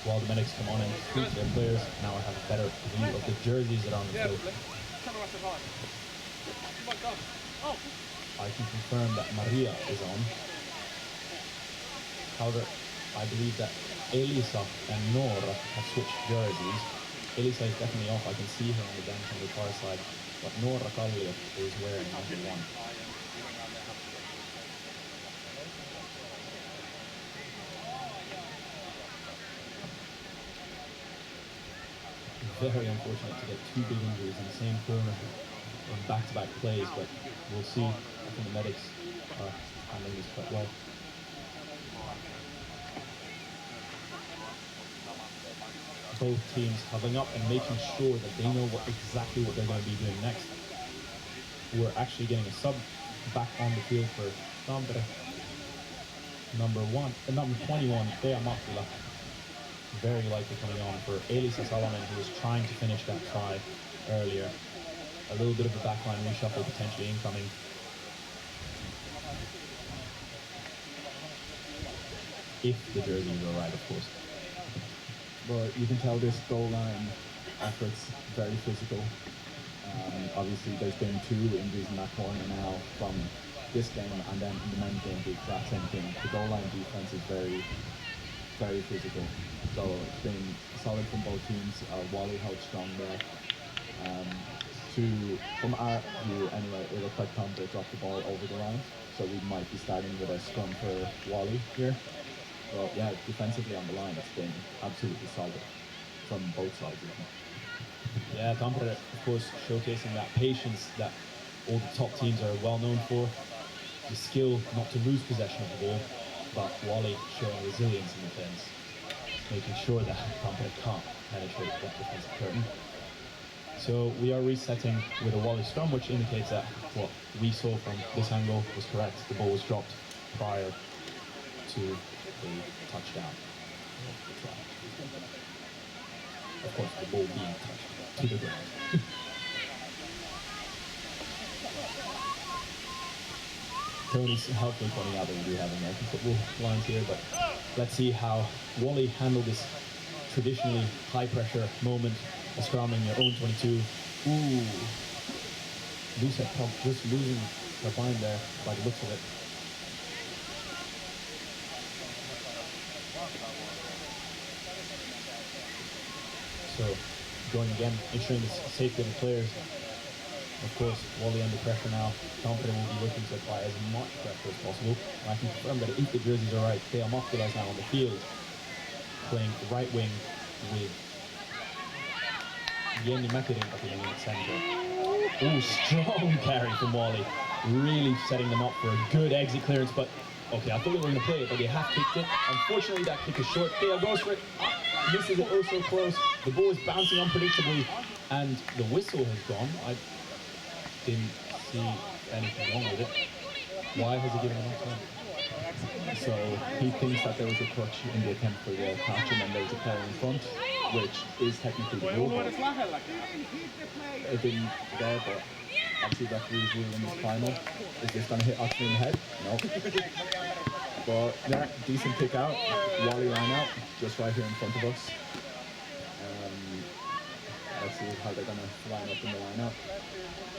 [SPEAKER 5] While the medics come on and speak to their players, now I have a better view of the jerseys that are on the field. I can confirm that Maria is on. However, I believe that Elisa and Nora have switched jerseys. Elisa is definitely off. I can see her on the bench on the far side, but Nora Kallio is wearing number 1. Very unfortunate to get 2 big injuries in the same corner on back-to-back plays, but we'll see. I think the medics are handling this quite well. Both teams huddling up and making sure that they know exactly what they're going to be doing next. We're actually getting a sub back on the field for Tampere. Number 21, Thea Mattila, very likely coming on for Elisa Salonen, who was trying to finish that try earlier. A little bit of a backline reshuffle potentially incoming. If the jerseys are right, of course.
[SPEAKER 6] But you can tell this goal line effort's very physical. Obviously, there's been 2 injuries in that corner now from this game, and then in the men's game, the exact same thing. The goal line defense is very, very physical. So it's been solid from both teams. Wally held strong there. From our view, anyway, it looked like Tampere dropped the ball over the line, so we might be starting with a scrum for Wally here. But yeah, defensively on the line, it's been absolutely solid from both sides.
[SPEAKER 5] Yeah, Tampere, of course, showcasing that patience that all the top teams are well known for. The skill not to lose possession of the ball, but Wally showing resilience in defense, making sure that Tampere can't penetrate that defensive curtain. So we are resetting with a Wally scrum, which indicates that what we saw from this angle was correct. The ball was dropped prior to the touchdown. Of course, the ball being touched to the ground. Tony's helpfully pointing out that we do have American football lines here, but let's see how Wally handled this traditionally high-pressure moment. A scrum in your own 22. Ooh. Lisa Pump just losing her mind there by the looks of it. So, going again, ensuring the safety of the players. Of course, Wally under pressure now. Tampere will be looking to apply as much pressure as possible. And I can confirm that if the jerseys are right, Thea Makkila is now on the field, playing right wing with Jenny Mäkirin playing in the centre. Ooh, strong carry from Wally. Really setting them up for a good exit clearance, but okay, I thought they were going to play it, but they have kicked it. Unfortunately, that kick is short. Thea goes for it. Misses it oh so close. The ball is bouncing unpredictably, and the whistle has gone. I didn't see anything wrong with it. Why has he given an offside?
[SPEAKER 6] So he thinks that there was a touch in the attempt for the catch, and then there was a player in front, which is technically the rule. It didn't there, but obviously referee's rule in this final. Is this going to hit Atsu in the head? No. But yeah, decent kick out. Wally line out, just right here in front of us. Let's see how they're going to line up in the line-out.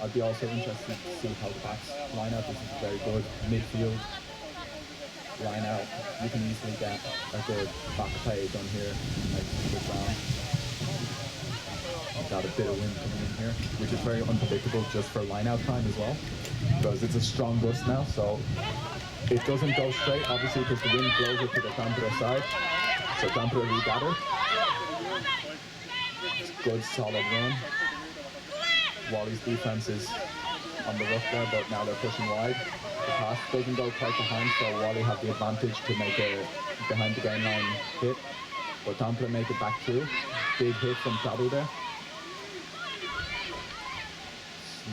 [SPEAKER 6] I'd be also interested to see how the backs line out. This is very good midfield line out. You can easily get a good back play done here, like this round. Got a bit of wind coming in here, which is very unpredictable just for line-out time as well, because it's a strong gust now, so it doesn't go straight, obviously, because the wind blows it to the Tampere side. So Tampere regather. Good solid run. Wally's defense is on the rough there, but now they're pushing wide. The pass doesn't go quite behind, so Wally have the advantage to make a behind the game line hit. But Tampere make it back through. Big hit from Taru there.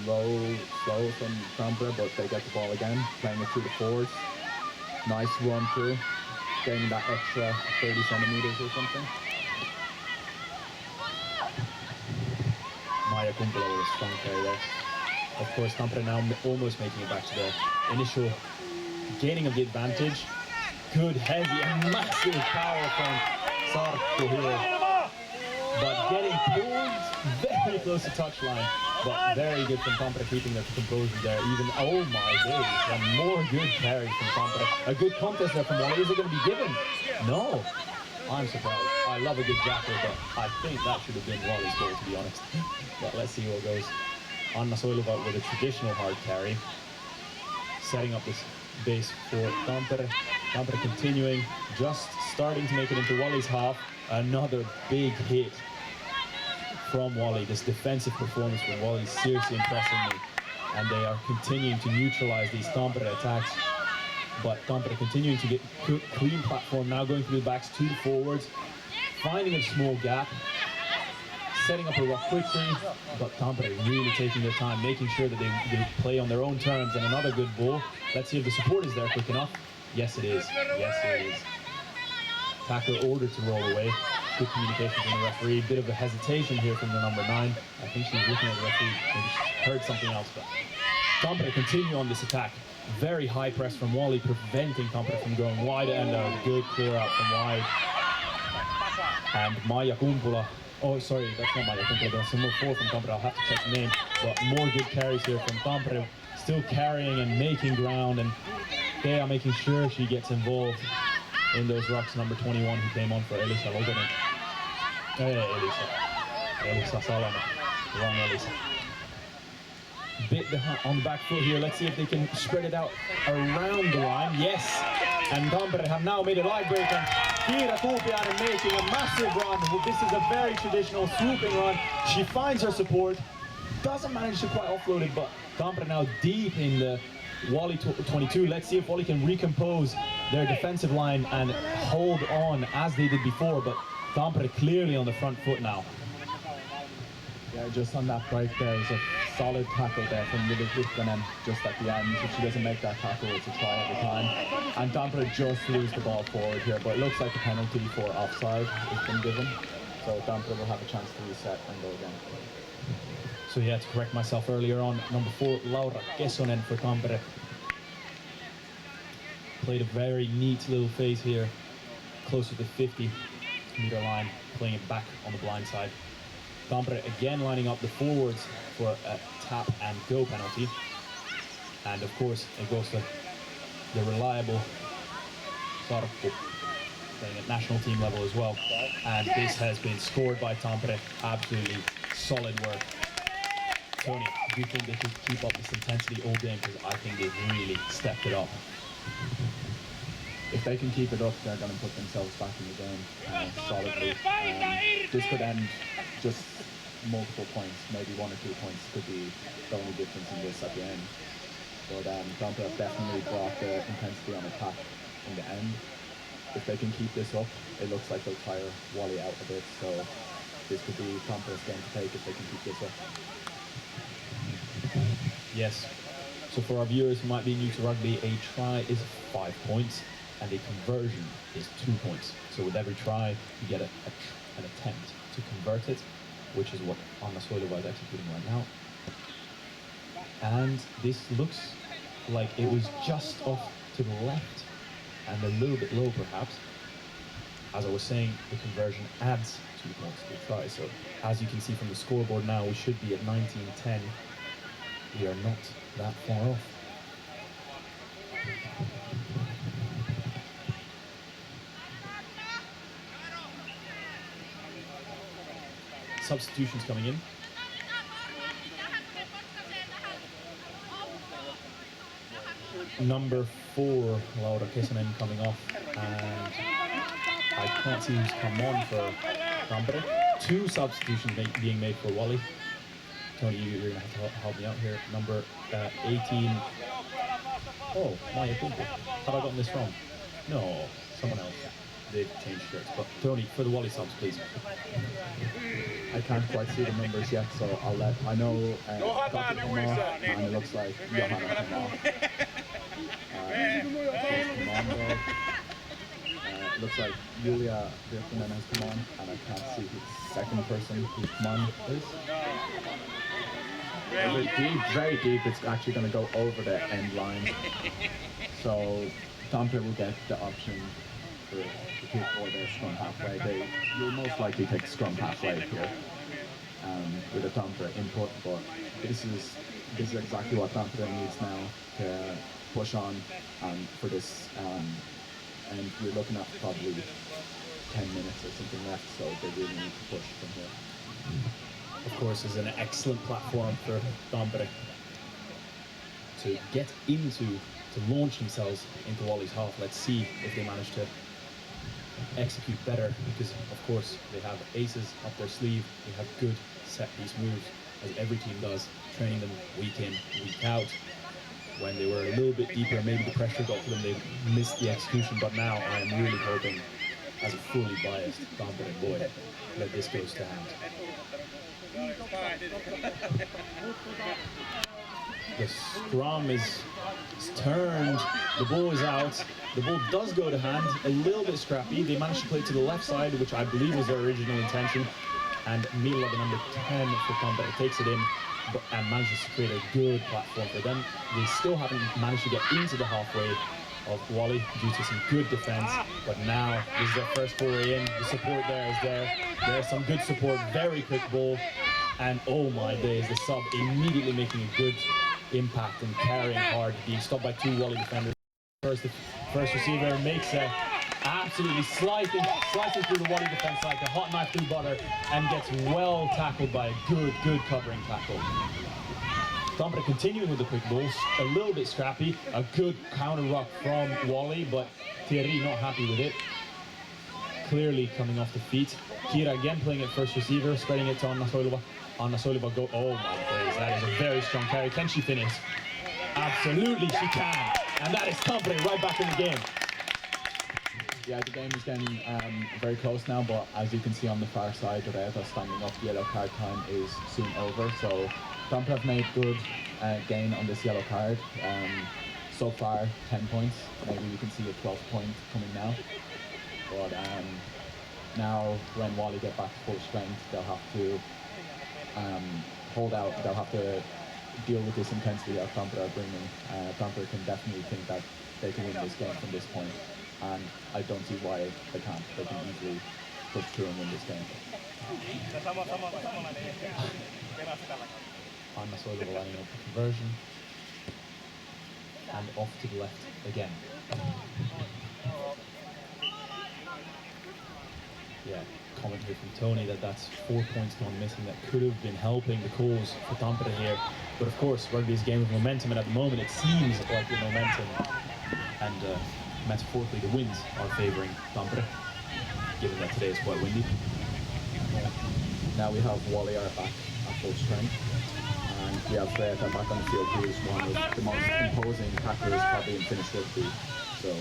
[SPEAKER 6] Slow from Tampere, but they get the ball again, playing it through the forwards. Nice run through, getting that extra 30 centimeters or something.
[SPEAKER 5] Maija Kumpula with a strong carry there. Of course, Tampere now almost making it back to the initial gaining of the advantage. Good, heavy, and massive power from Sarkko here. But getting pulled very close to touchline. But very good from Tampere, keeping their composure there. Even, oh my days, and more good carries from Tampere. A good contest there from Wally. Is it going to be given? No. I'm surprised. I love a good jackal, but I think that should have been Wally's goal, to be honest. But let's see what goes. Anna Soiluva with a traditional hard carry. Setting up this base for Tampere. Tampere continuing, just starting to make it into Wally's half. Another big hit from Wally. This defensive performance from Wally is seriously impressing me. And they are continuing to neutralize these Tampere attacks. But Tampere continuing to get clean platform, now going through the backs to the forwards, finding a small gap, setting up a rock quickly, but Tampere really taking their time, making sure that they play on their own terms, and another good ball. Let's see if the support is there quick enough. Yes, it is. Yes, it is. tackle ordered to roll away. Good communication from the referee. Bit of a hesitation here from the number 9. I think she's looking at the referee, maybe she heard something else. But Tampere continue on this attack. Very high press from Wally, preventing Tampere from going wide, and a good clear out from wide. And Maija Kumpula, oh sorry, that's not Maija Kumpula, that's number 4 from Tampere, I'll have to check the name. But more good carries here from Tampere, still carrying and making ground, and they are making sure she gets involved in those rucks. Number 21 who came on for Elisa Logonen. Elisa Salonen, wrong Elisa. Bit on the back foot here. Let's see if they can spread it out around the line. Yes, and Tampere have now made a line break, and Kiira Kuupiainen making a massive run. This is a very traditional swooping run. She finds her support, doesn't manage to quite offload it, but Tampere now deep in the Wally 22. Let's see if Wally can recompose their defensive line and hold on as they did before, but Tampere clearly on the front foot now.
[SPEAKER 6] Yeah, just on that break there is a solid tackle there from Myllypuro just at the end. If she doesn't make that tackle, it's a try every time. And Tampere just lose the ball forward here, but it looks like a penalty for offside has been given. So Tampere will have a chance to reset and go again.
[SPEAKER 5] So yeah, to correct myself earlier on, number 4, Laura Kesonen for Tampere. Played a very neat little phase here, closer to 50-meter line, playing it back on the blind side. Tampere again lining up the forwards for a tap and go penalty. And of course, it goes to the reliable Sarppu, playing at national team level as well. And this has been scored by Tampere. Absolutely solid work. Tony, do you think they should keep up this intensity all game? Because I think they've really stepped it up.
[SPEAKER 6] If they can keep it up, they're going to put themselves back in the game solidly. This could end just multiple points, maybe 1 or 2 points could be the only difference in this at the end. But Tampere have definitely brought the intensity on attack in the end. If they can keep this up, it looks like they'll tire Wally out a bit. So this could be Tampere's game to take if they can keep this up.
[SPEAKER 5] Yes. So for our viewers who might be new to rugby, a try is 5 points and a conversion is 2 points. So with every try, you get an attempt to convert it, which is what Anna Soilova is executing right now. And this looks like it was just off to the left and a little bit low perhaps. As I was saying, the conversion adds 2 points to the try. So as you can see from the scoreboard now, we should be at 19-10. We are not that far off. Substitutions coming in. Number 4, Laura Kesonen coming off, and I can't see who's come on for Tampere. 2 substitutions being made for Wally. Tony, you're going to have to help me out here. Number 18. Oh, Maija Kumpula. Have I gotten this wrong? No, someone else. They've changed shirts. But Tony, for the Wally subs, please.
[SPEAKER 6] I can't quite see the numbers yet, so I'll let. I know Kati come off, and it looks like Johanna come off. It looks like Julia Virtanen has come on, and I can't see who the second person who's come on is. Very deep. It's actually going to go over the end line. So Tampere will get the option to kick or their scrum halfway. They will most likely take scrum halfway here with a Tampere input, but this is exactly what Tampere needs now to push on for this. And we're looking at probably 10 minutes or something left, so they really need to push from here.
[SPEAKER 5] Of course, is an excellent platform for Tampere to get into, to launch themselves into Wally's half. Let's see if they manage to execute better, because of course they have aces up their sleeve. They have good set piece moves, as every team does, training them week in, week out. When they were a little bit deeper, maybe the pressure got to them, they missed the execution, but now I am really hoping, as a fully biased Tampere boy, that this goes to hand. The scrum is It's turned, the ball is out, the ball does go to hand, a little bit scrappy. They managed to play it to the left side, which I believe was their original intention. And Mila, the number 10 for Tampere, takes it in and manages to create a good platform for them. They still haven't managed to get into the halfway of Wally due to some good defense, but now this is their first foray in. The support there is there. There's some good support, very quick ball, and oh my days, the sub immediately making a good impact and carrying hard, being stopped by 2 Wally defenders. First receiver makes a absolutely slicing through the Wally defense like a hot knife through butter, and gets well tackled by a good covering tackle. Tampere continuing with the quick balls, a little bit scrappy, a good counter ruck from Wally, but Thierry not happy with it. Clearly coming off the feet. Kira again playing it first receiver, spreading it to Anna Soilova. Anna Soilova go, oh my days, that is a very strong carry. Can she finish? Absolutely she can. And that is Tampere right back in the game.
[SPEAKER 6] Yeah, the game is getting very close now, but as you can see on the far side, Reta standing up, yellow card time is soon over. So Tampere have made good gain on this yellow card. So far, 10 points. Maybe you can see a 12th point coming now. But now, when Wally get back to full strength, they'll have to hold out. They'll have to deal with this intensity that Tampere are bringing. Tampere can definitely think that they can win this game from this point. And I don't see why they can't. They can easily push through and win this game.
[SPEAKER 5] Anna Soilova lining up the conversion. And off to the left again. Yeah, comment here from Tony that that's 4 points gone missing that could have been helping the cause for Tampere here. But of course, rugby is a game of momentum, and at the moment it seems like the momentum and metaphorically the winds are favouring Tampere, given that today is quite windy.
[SPEAKER 6] Now we have Wally are back at full strength, and we have Reta back on the field, who is one of the most imposing tacklers probably in Finnish rugby. So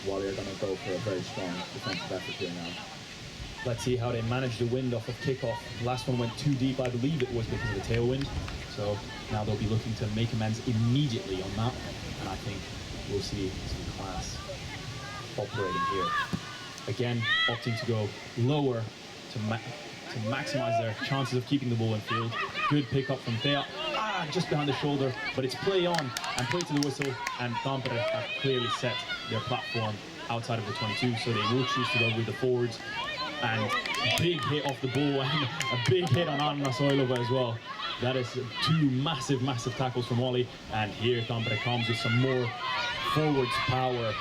[SPEAKER 6] Wally are going to go for a very strong defensive effort here now.
[SPEAKER 5] Let's see how they manage the wind off of kickoff. The last one went too deep, I believe it was because of the tailwind. So now they'll be looking to make amends immediately on that, and I think we'll see some class operating here. Again, opting to go lower to maximize their chances of keeping the ball in field. Good pickup from Thea. Just behind the shoulder, but it's play on and play to the whistle, and Tampere have clearly set their platform outside of the 22, so they will choose to go with the forwards. And big hit off the ball, and a big hit on Anna Soilova as well. That is 2 massive tackles from Wally, and here Tampere comes with some more forwards power.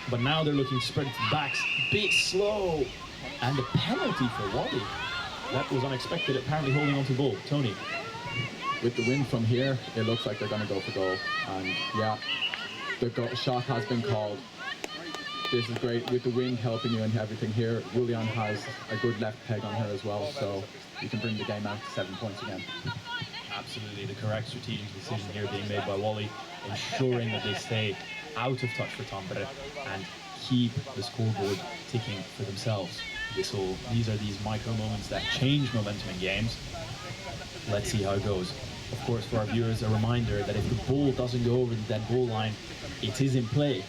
[SPEAKER 5] But now they're looking to spread it to the backs. Bit slow, and a penalty for Wally. That was unexpected, apparently holding on to the ball. Tony.
[SPEAKER 6] With the wind from here, it looks like they're going to go for goal. And yeah, the shot has been called. This is great with the wind helping you and everything here. Julian has a good left peg on her as well, so you can bring the game out to 7 points again.
[SPEAKER 5] Absolutely the correct strategic decision here being made by Wally, ensuring that they stay out of touch for Tampere and keep the scoreboard ticking for themselves. These are these micro moments that change momentum in games. Let's see how it goes. Of course, for our viewers, a reminder that if the ball doesn't go over the dead ball line, it is in play.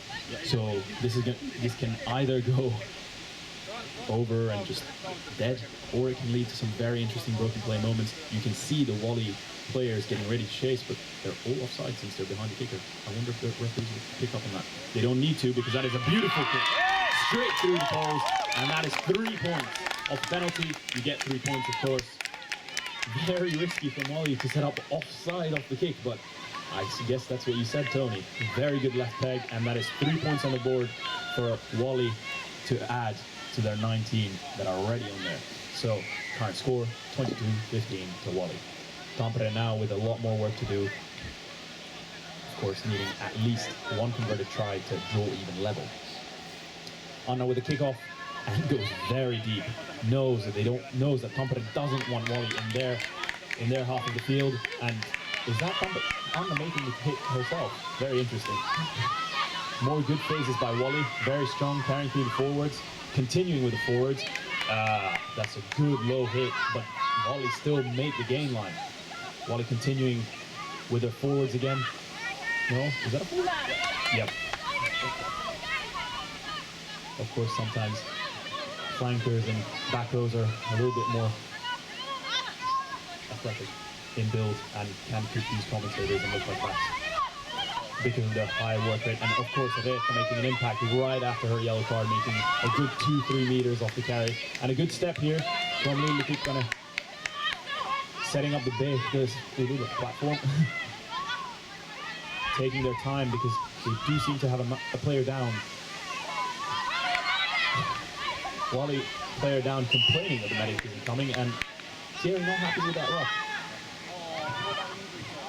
[SPEAKER 5] So this can either go over and just dead, or it can lead to some very interesting broken play moments. You can see the Wally players getting ready to chase, but they're all offside since they're behind the kicker. I wonder if the referees will pick up on that. They don't need to, because that is a beautiful kick. Straight through the poles, and that is 3 points. Off the penalty, you get 3 points, of course. Very risky from Wally to set up offside off the kick, but I guess that's what you said, Tony. Very good left peg, and that is 3 points on the board for Wally to add to their 19 that are already on there. So, current score, 22-15 to Wally. Tampere now with a lot more work to do. Of course, needing at least 1 converted try to draw even level. Anna with a kickoff, and goes very deep. Knows that Tampere doesn't want Wally in their half of the field, and is that Anna making the hit herself? Very interesting. More good phases by Wally, very strong, carrying through the forwards, continuing with the forwards. That's a good low hit, but Wally still made the gain line. Wally continuing with their forwards again. No? Is that a foul? Yep. Of course, sometimes flankers and back rows are a little bit more athletic in build and can confuse commentators and look like backs because of the high work rate. And of course, Reetta making an impact right after her yellow card, making a good 2-3 meters off the carry. And a good step here from Myllypuro, setting up the platform. Taking their time because they do seem to have a player down. Wally player down complaining that the medic isn't coming, and Jerry not happy with that rock.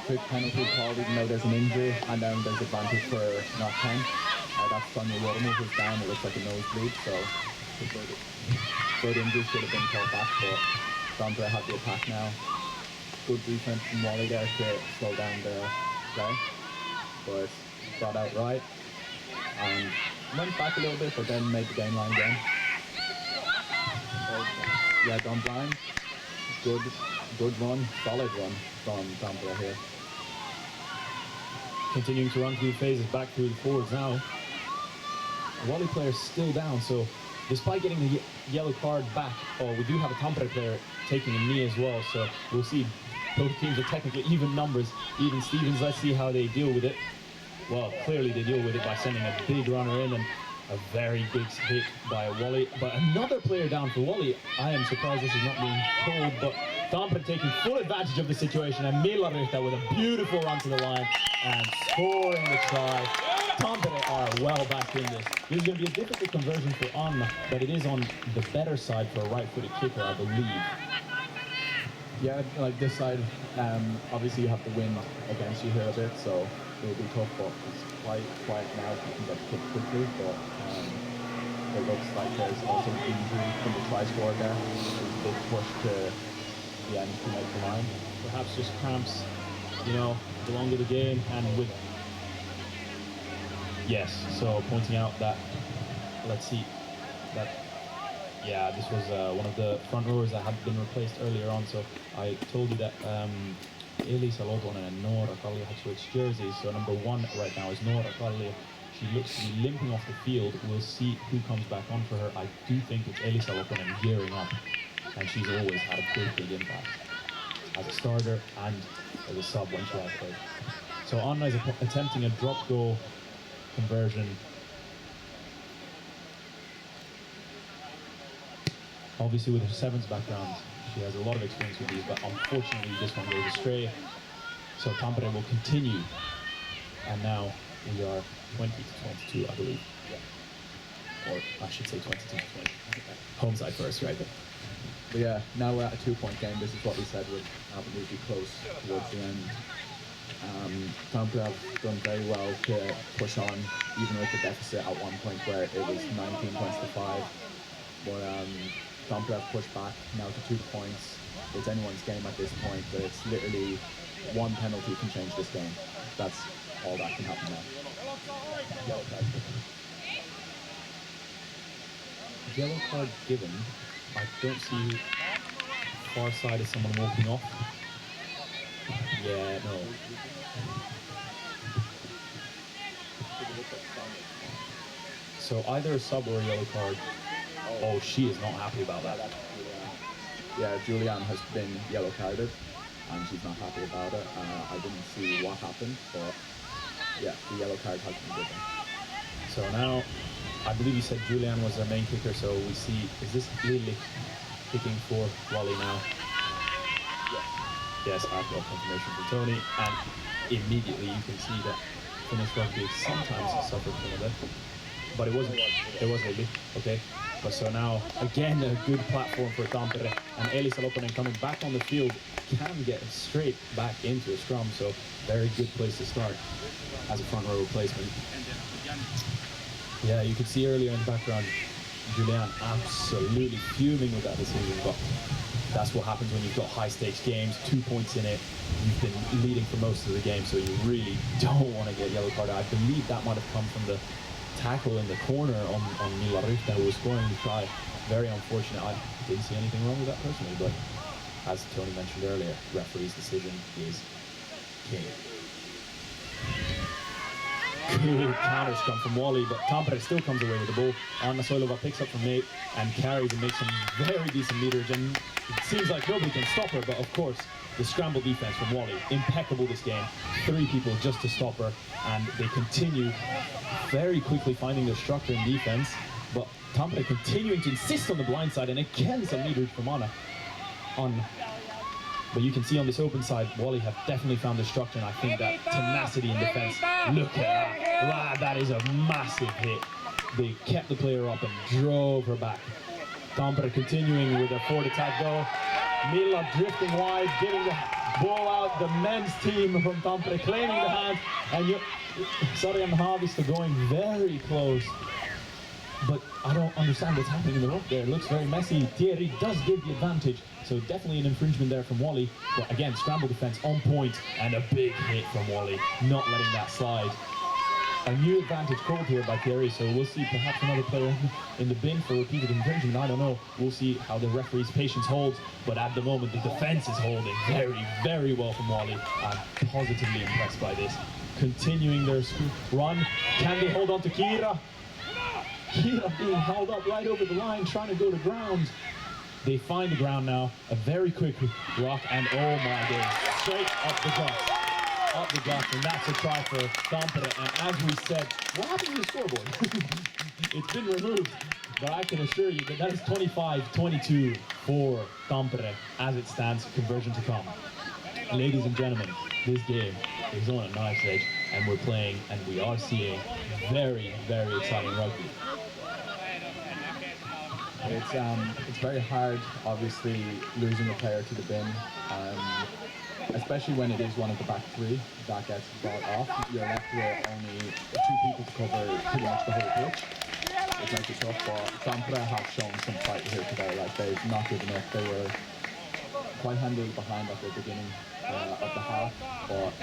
[SPEAKER 6] Quick penalty called even though there's an injury, and then there's advantage for not 10. That's Sonia Yorma who's down. It looks like a nosebleed, so good injury should have been called back, but Tampere had the attack now. Good defense from Wally there to slow down the play, but got out right and went back a little bit, but then made the game line again. Yeah, gone blind. Good run, solid run from Tampere here.
[SPEAKER 5] Continuing to run through the phases, back through the forwards now. The Wally player is still down, so despite getting the yellow card back, we do have a Tampere player taking a knee as well, so we'll see. Both teams are technically even numbers, even Stevens. Let's see how they deal with it. Well, clearly they deal with it by sending a big runner in and a very big hit by Wally. But another player down for Wally. I am surprised this is not being told, but Tampere taking full advantage of the situation, and Myllypuro with a beautiful run to the line and scoring the try. Tampere are well back in this. This is going to be a difficult conversion for Anna, but it is on the better side for a right-footed kicker, I believe.
[SPEAKER 6] Yeah, like this side, obviously you have the wind against you here a bit, so it will be tough, but it's quite quiet now if you can get the kick quickly, but it looks like there's also an injury from the try scorer there. There's a big push to the end to make the line.
[SPEAKER 5] Perhaps just cramps, belong to the game, and with... Yes, so pointing out that, let's see, that... Yeah, this was one of the front rowers that had been replaced earlier on, so I told you that Elisa Loponen and Noora Kallio had switched jerseys, so number 1 right now is Noora Kallio. She looks to be limping off the field. We'll see who comes back on for her. I do think it's Elisa Loponen gearing up, and she's always had a big impact as a starter and as a sub when she has played. So Anna is attempting a drop goal conversion. Obviously with her sevens background, she has a lot of experience with these, but unfortunately this one goes astray. So Tampere will continue. And now we are 20-22, I believe. Yeah. Or I should say 22-20. Home side first, right?
[SPEAKER 6] But yeah, now we're at a 2-point game. This is what we said would absolutely be close towards the end. Tampere have done very well to push on, even with the deficit at one point where it was 19 points to 5. But Tampere have pushed back now to 2 points. It's anyone's game at this point, but it's literally one penalty can change this game. That's all that can happen now. Yellow card given.
[SPEAKER 5] Yellow card given. I don't see far side is someone walking off. Yeah, no. So either a sub or a yellow card. Oh, she is not happy about that.
[SPEAKER 6] Yeah, Julianne has been yellow carded, and she's not happy about it. I didn't see what happened, but yeah, the yellow card has been given.
[SPEAKER 5] So now, I believe you said Julianne was their main kicker, so we see, is this Lily kicking for Wally now? Yes, I've got confirmation from Tony, and immediately you can see that Finnish rugby sometimes suffers from a bit. But it was Lily, okay? But so now, again, a good platform for Tampere, and Elisa Loponen coming back on the field can get straight back into a scrum, so very good place to start as a front row replacement. Yeah, you could see earlier in the background, Julianne absolutely fuming with that decision, but that's what happens when you've got high stakes games, 2 points in it, you've been leading for most of the game, so you really don't want to get yellow carded. I believe that might have come from the tackle in the corner on Myllypuro who was scoring the try. Very unfortunate. I didn't see anything wrong with that personally, but as Tony mentioned earlier, referee's decision is king. Good counter scrum from Wally, but Tampere still comes away with the ball. Anna Soilova picks up from Nate and carries and makes some very decent meterage, and it seems like nobody can stop her, but of course the scramble defense from Wally, impeccable this game. 3 people just to stop her, and they continue very quickly finding their structure in defense, but Tampere continuing to insist on the blind side, and again some meterage from Anna. But you can see on this open side, Wally have definitely found the structure, and I think that tenacity in defense, look at that. Wow, that is a massive hit. They kept the player up and drove her back. Tampere continuing with their forward attack though. Milla drifting wide, getting the ball out. The men's team from Tampere claiming the hand, and Sarjan Haavisto going very close. But I don't understand what's happening in the rock there. It looks very messy. Thierry does give the advantage, so definitely an infringement there from Wally. But again, scramble defense on point, and a big hit from Wally, not letting that slide. A new advantage called here by Thierry, so we'll see perhaps another player in the bin for repeated infringement. I don't know. We'll see how the referee's patience holds, but at the moment the defense is holding very, very well from Wally. I'm positively impressed by this. Continuing their run. Can they hold on to Kira? Kira being held up right over the line, trying to go to ground. They find the ground now. A very quick rock, and oh my goodness, straight up the guts. Up the guts, and that's a try for Tampere. And as we said, what happened to the scoreboard? It's been removed, but I can assure you that is 25-22 for Tampere as it stands, conversion to come. Ladies and gentlemen, this game is on a knife edge, and we're playing, and we are seeing very, very exciting rugby.
[SPEAKER 6] It's very hard, obviously, losing a player to the bin. Especially when it is one of the back 3 that gets brought off. You're left with only 2 people to cover pretty much the whole pitch. It's like it's tough, but Tampere have shown some fight here today. Like, they've not given up. They were quite handily behind at the beginning of the half, but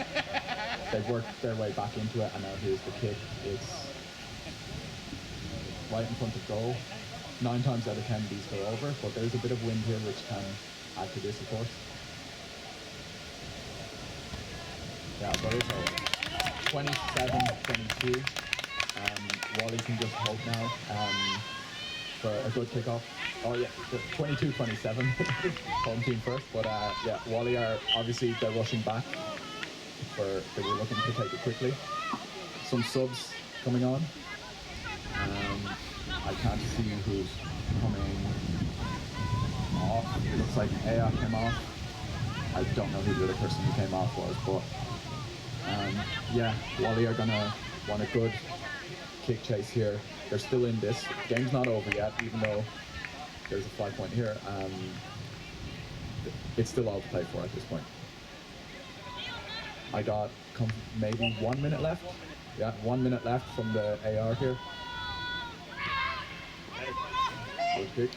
[SPEAKER 6] they've worked their way back into it, and now here's the kick. It's right in front of goal. 9 times out of 10 these go over, but there's a bit of wind here which can add to this, of course. Yeah, but it's over. 27-22. Wally can just hope now for a good kickoff. Oh yeah, 22-27. Home team first, but yeah, Wally are obviously they're rushing back. They were looking to take it quickly. Some subs coming on. I can't see who's coming off. It looks like Aya came off. I don't know who the other person who came off was, but yeah, Wally are gonna want a good kick chase here. They're still in this. The game's not over yet, even though there's a 5 point here. It's still all to play for at this point. I got maybe 1 minute left. Yeah, 1 minute left from the AR here. Good kick.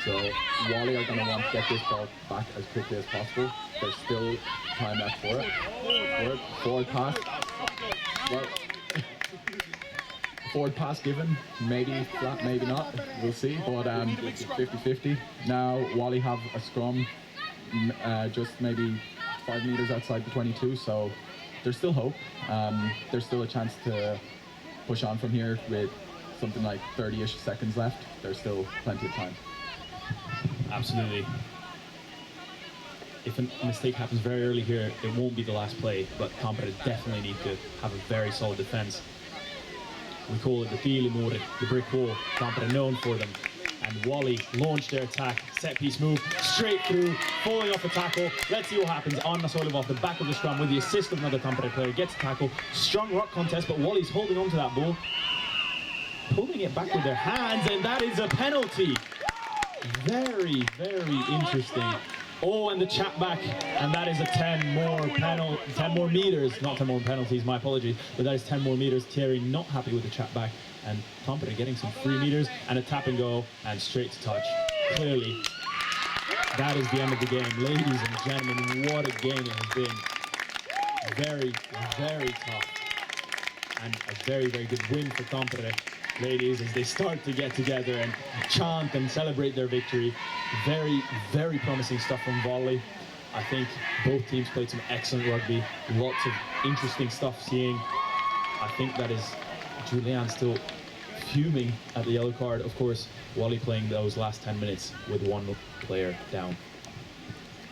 [SPEAKER 6] So Wally are going to want to get this ball back as quickly as possible. There's still time left for it. Forward pass. Well, forward pass given. Maybe flat, maybe not. We'll see. But 50-50. Now Wally have a scrum just maybe 5 meters outside the 22. So there's still hope. There's still a chance to push on from here with something like 30-ish seconds left. There's still plenty of time.
[SPEAKER 5] Absolutely. If a mistake happens very early here, it won't be the last play, but Tampere definitely need to have a very solid defense. We call it the Myllypuro, the brick wall. Tampere known for them. And Wally launched their attack, set piece move, straight through, falling off a tackle. Let's see what happens. Anna Soilova off the back of the scrum with the assist of another Tampere player, gets a tackle. Strong rock contest, but Wally's holding on to that ball, pulling it back with their hands, and that is a penalty. Very, very interesting. Oh, and the chat back, and that is a 10 more meters, not 10 more penalties, my apologies, but that is 10 more meters. Thierry not happy with the chat back, and Tampere getting some free meters, and a tap and go, and straight to touch. Clearly, that is the end of the game. Ladies and gentlemen, what a game it has been. Very, very tough, and a very, very good win for Tampere. Ladies, as they start to get together and chant and celebrate their victory. Very, very promising stuff from Wally. I think both teams played some excellent rugby. Lots of interesting stuff seeing. I think that is Julian still fuming at the yellow card. Of course, Wally playing those last 10 minutes with one player down.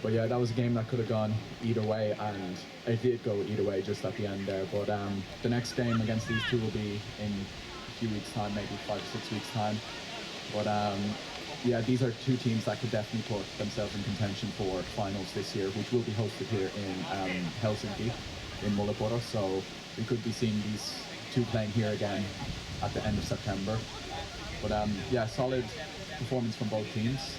[SPEAKER 6] But yeah, that was a game that could have gone either way, and it did go either way just at the end there. But the next game against these two will be in a few weeks' time, maybe 5 or 6 weeks' time. But yeah, these are two teams that could definitely put themselves in contention for finals this year, which will be hosted here in Helsinki, in Myllypuro. So we could be seeing these two playing here again at the end of September. But yeah, solid performance from both teams.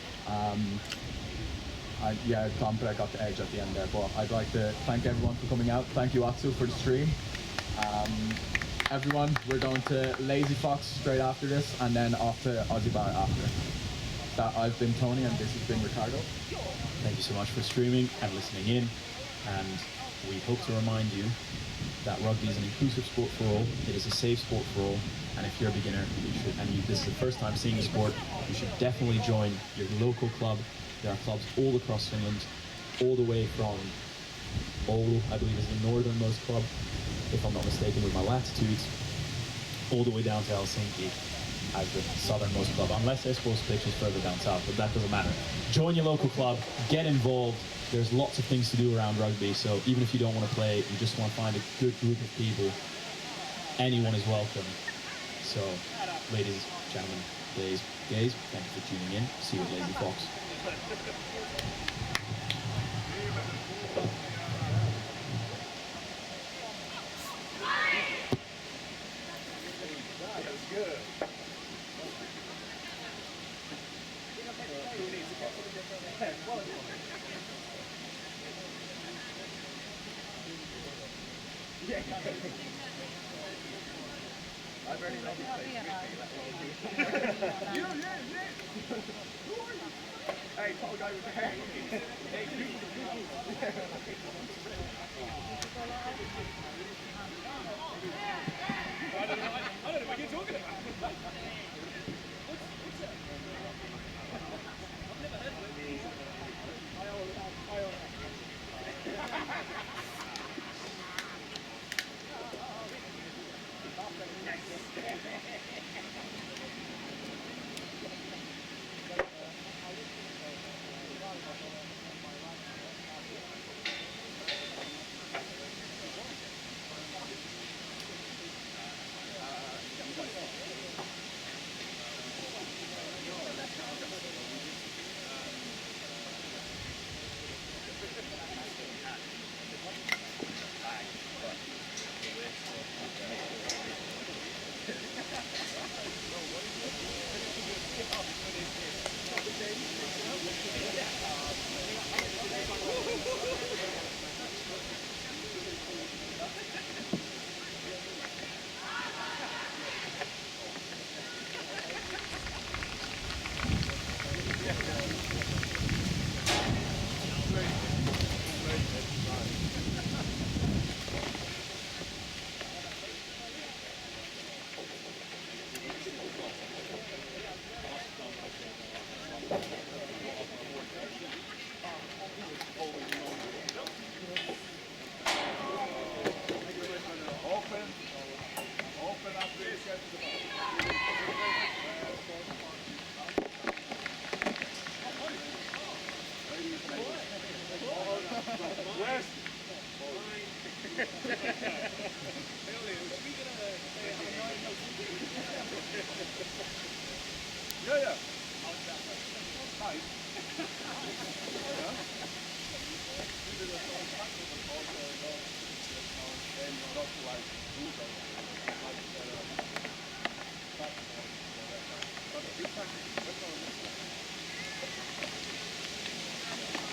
[SPEAKER 6] Yeah, Tampere got the edge at the end there, but I'd like to thank everyone for coming out. Thank you, Atsu, for the stream. Everyone, we're going to Lazy Fox straight after this, and then off to Aussie Bar after. I've been Tony, and this has been Ricardo.
[SPEAKER 5] Thank you so much for streaming and listening in, and we hope to remind you that rugby is an inclusive sport for all. It is a safe sport for all, and if you're a beginner, this is the first time seeing the sport, you should definitely join your local club. There are clubs all across Finland, all the way from Oulu, I believe is the northernmost club, if I'm not mistaken with my latitudes, all the way down to Helsinki as the southernmost club, unless Espo's pitch is further down south, but that doesn't matter. Join your local club, get involved. There's lots of things to do around rugby, so even if you don't want to play, you just want to find a good group of people, anyone is welcome. So, ladies, gentlemen, gays, thank you for tuning in. See you at Lazy Fox.
[SPEAKER 2] Hey, tall guy with the hair. I don't know what you're talking about. I've never heard of it.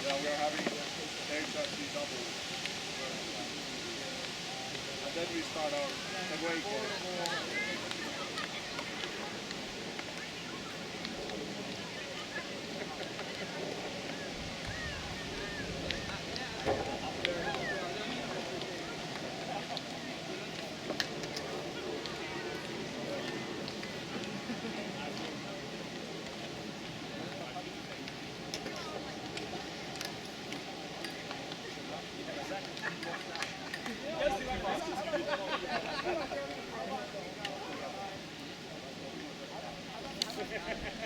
[SPEAKER 1] Yeah, we are having TRCL double. And then we start our away game.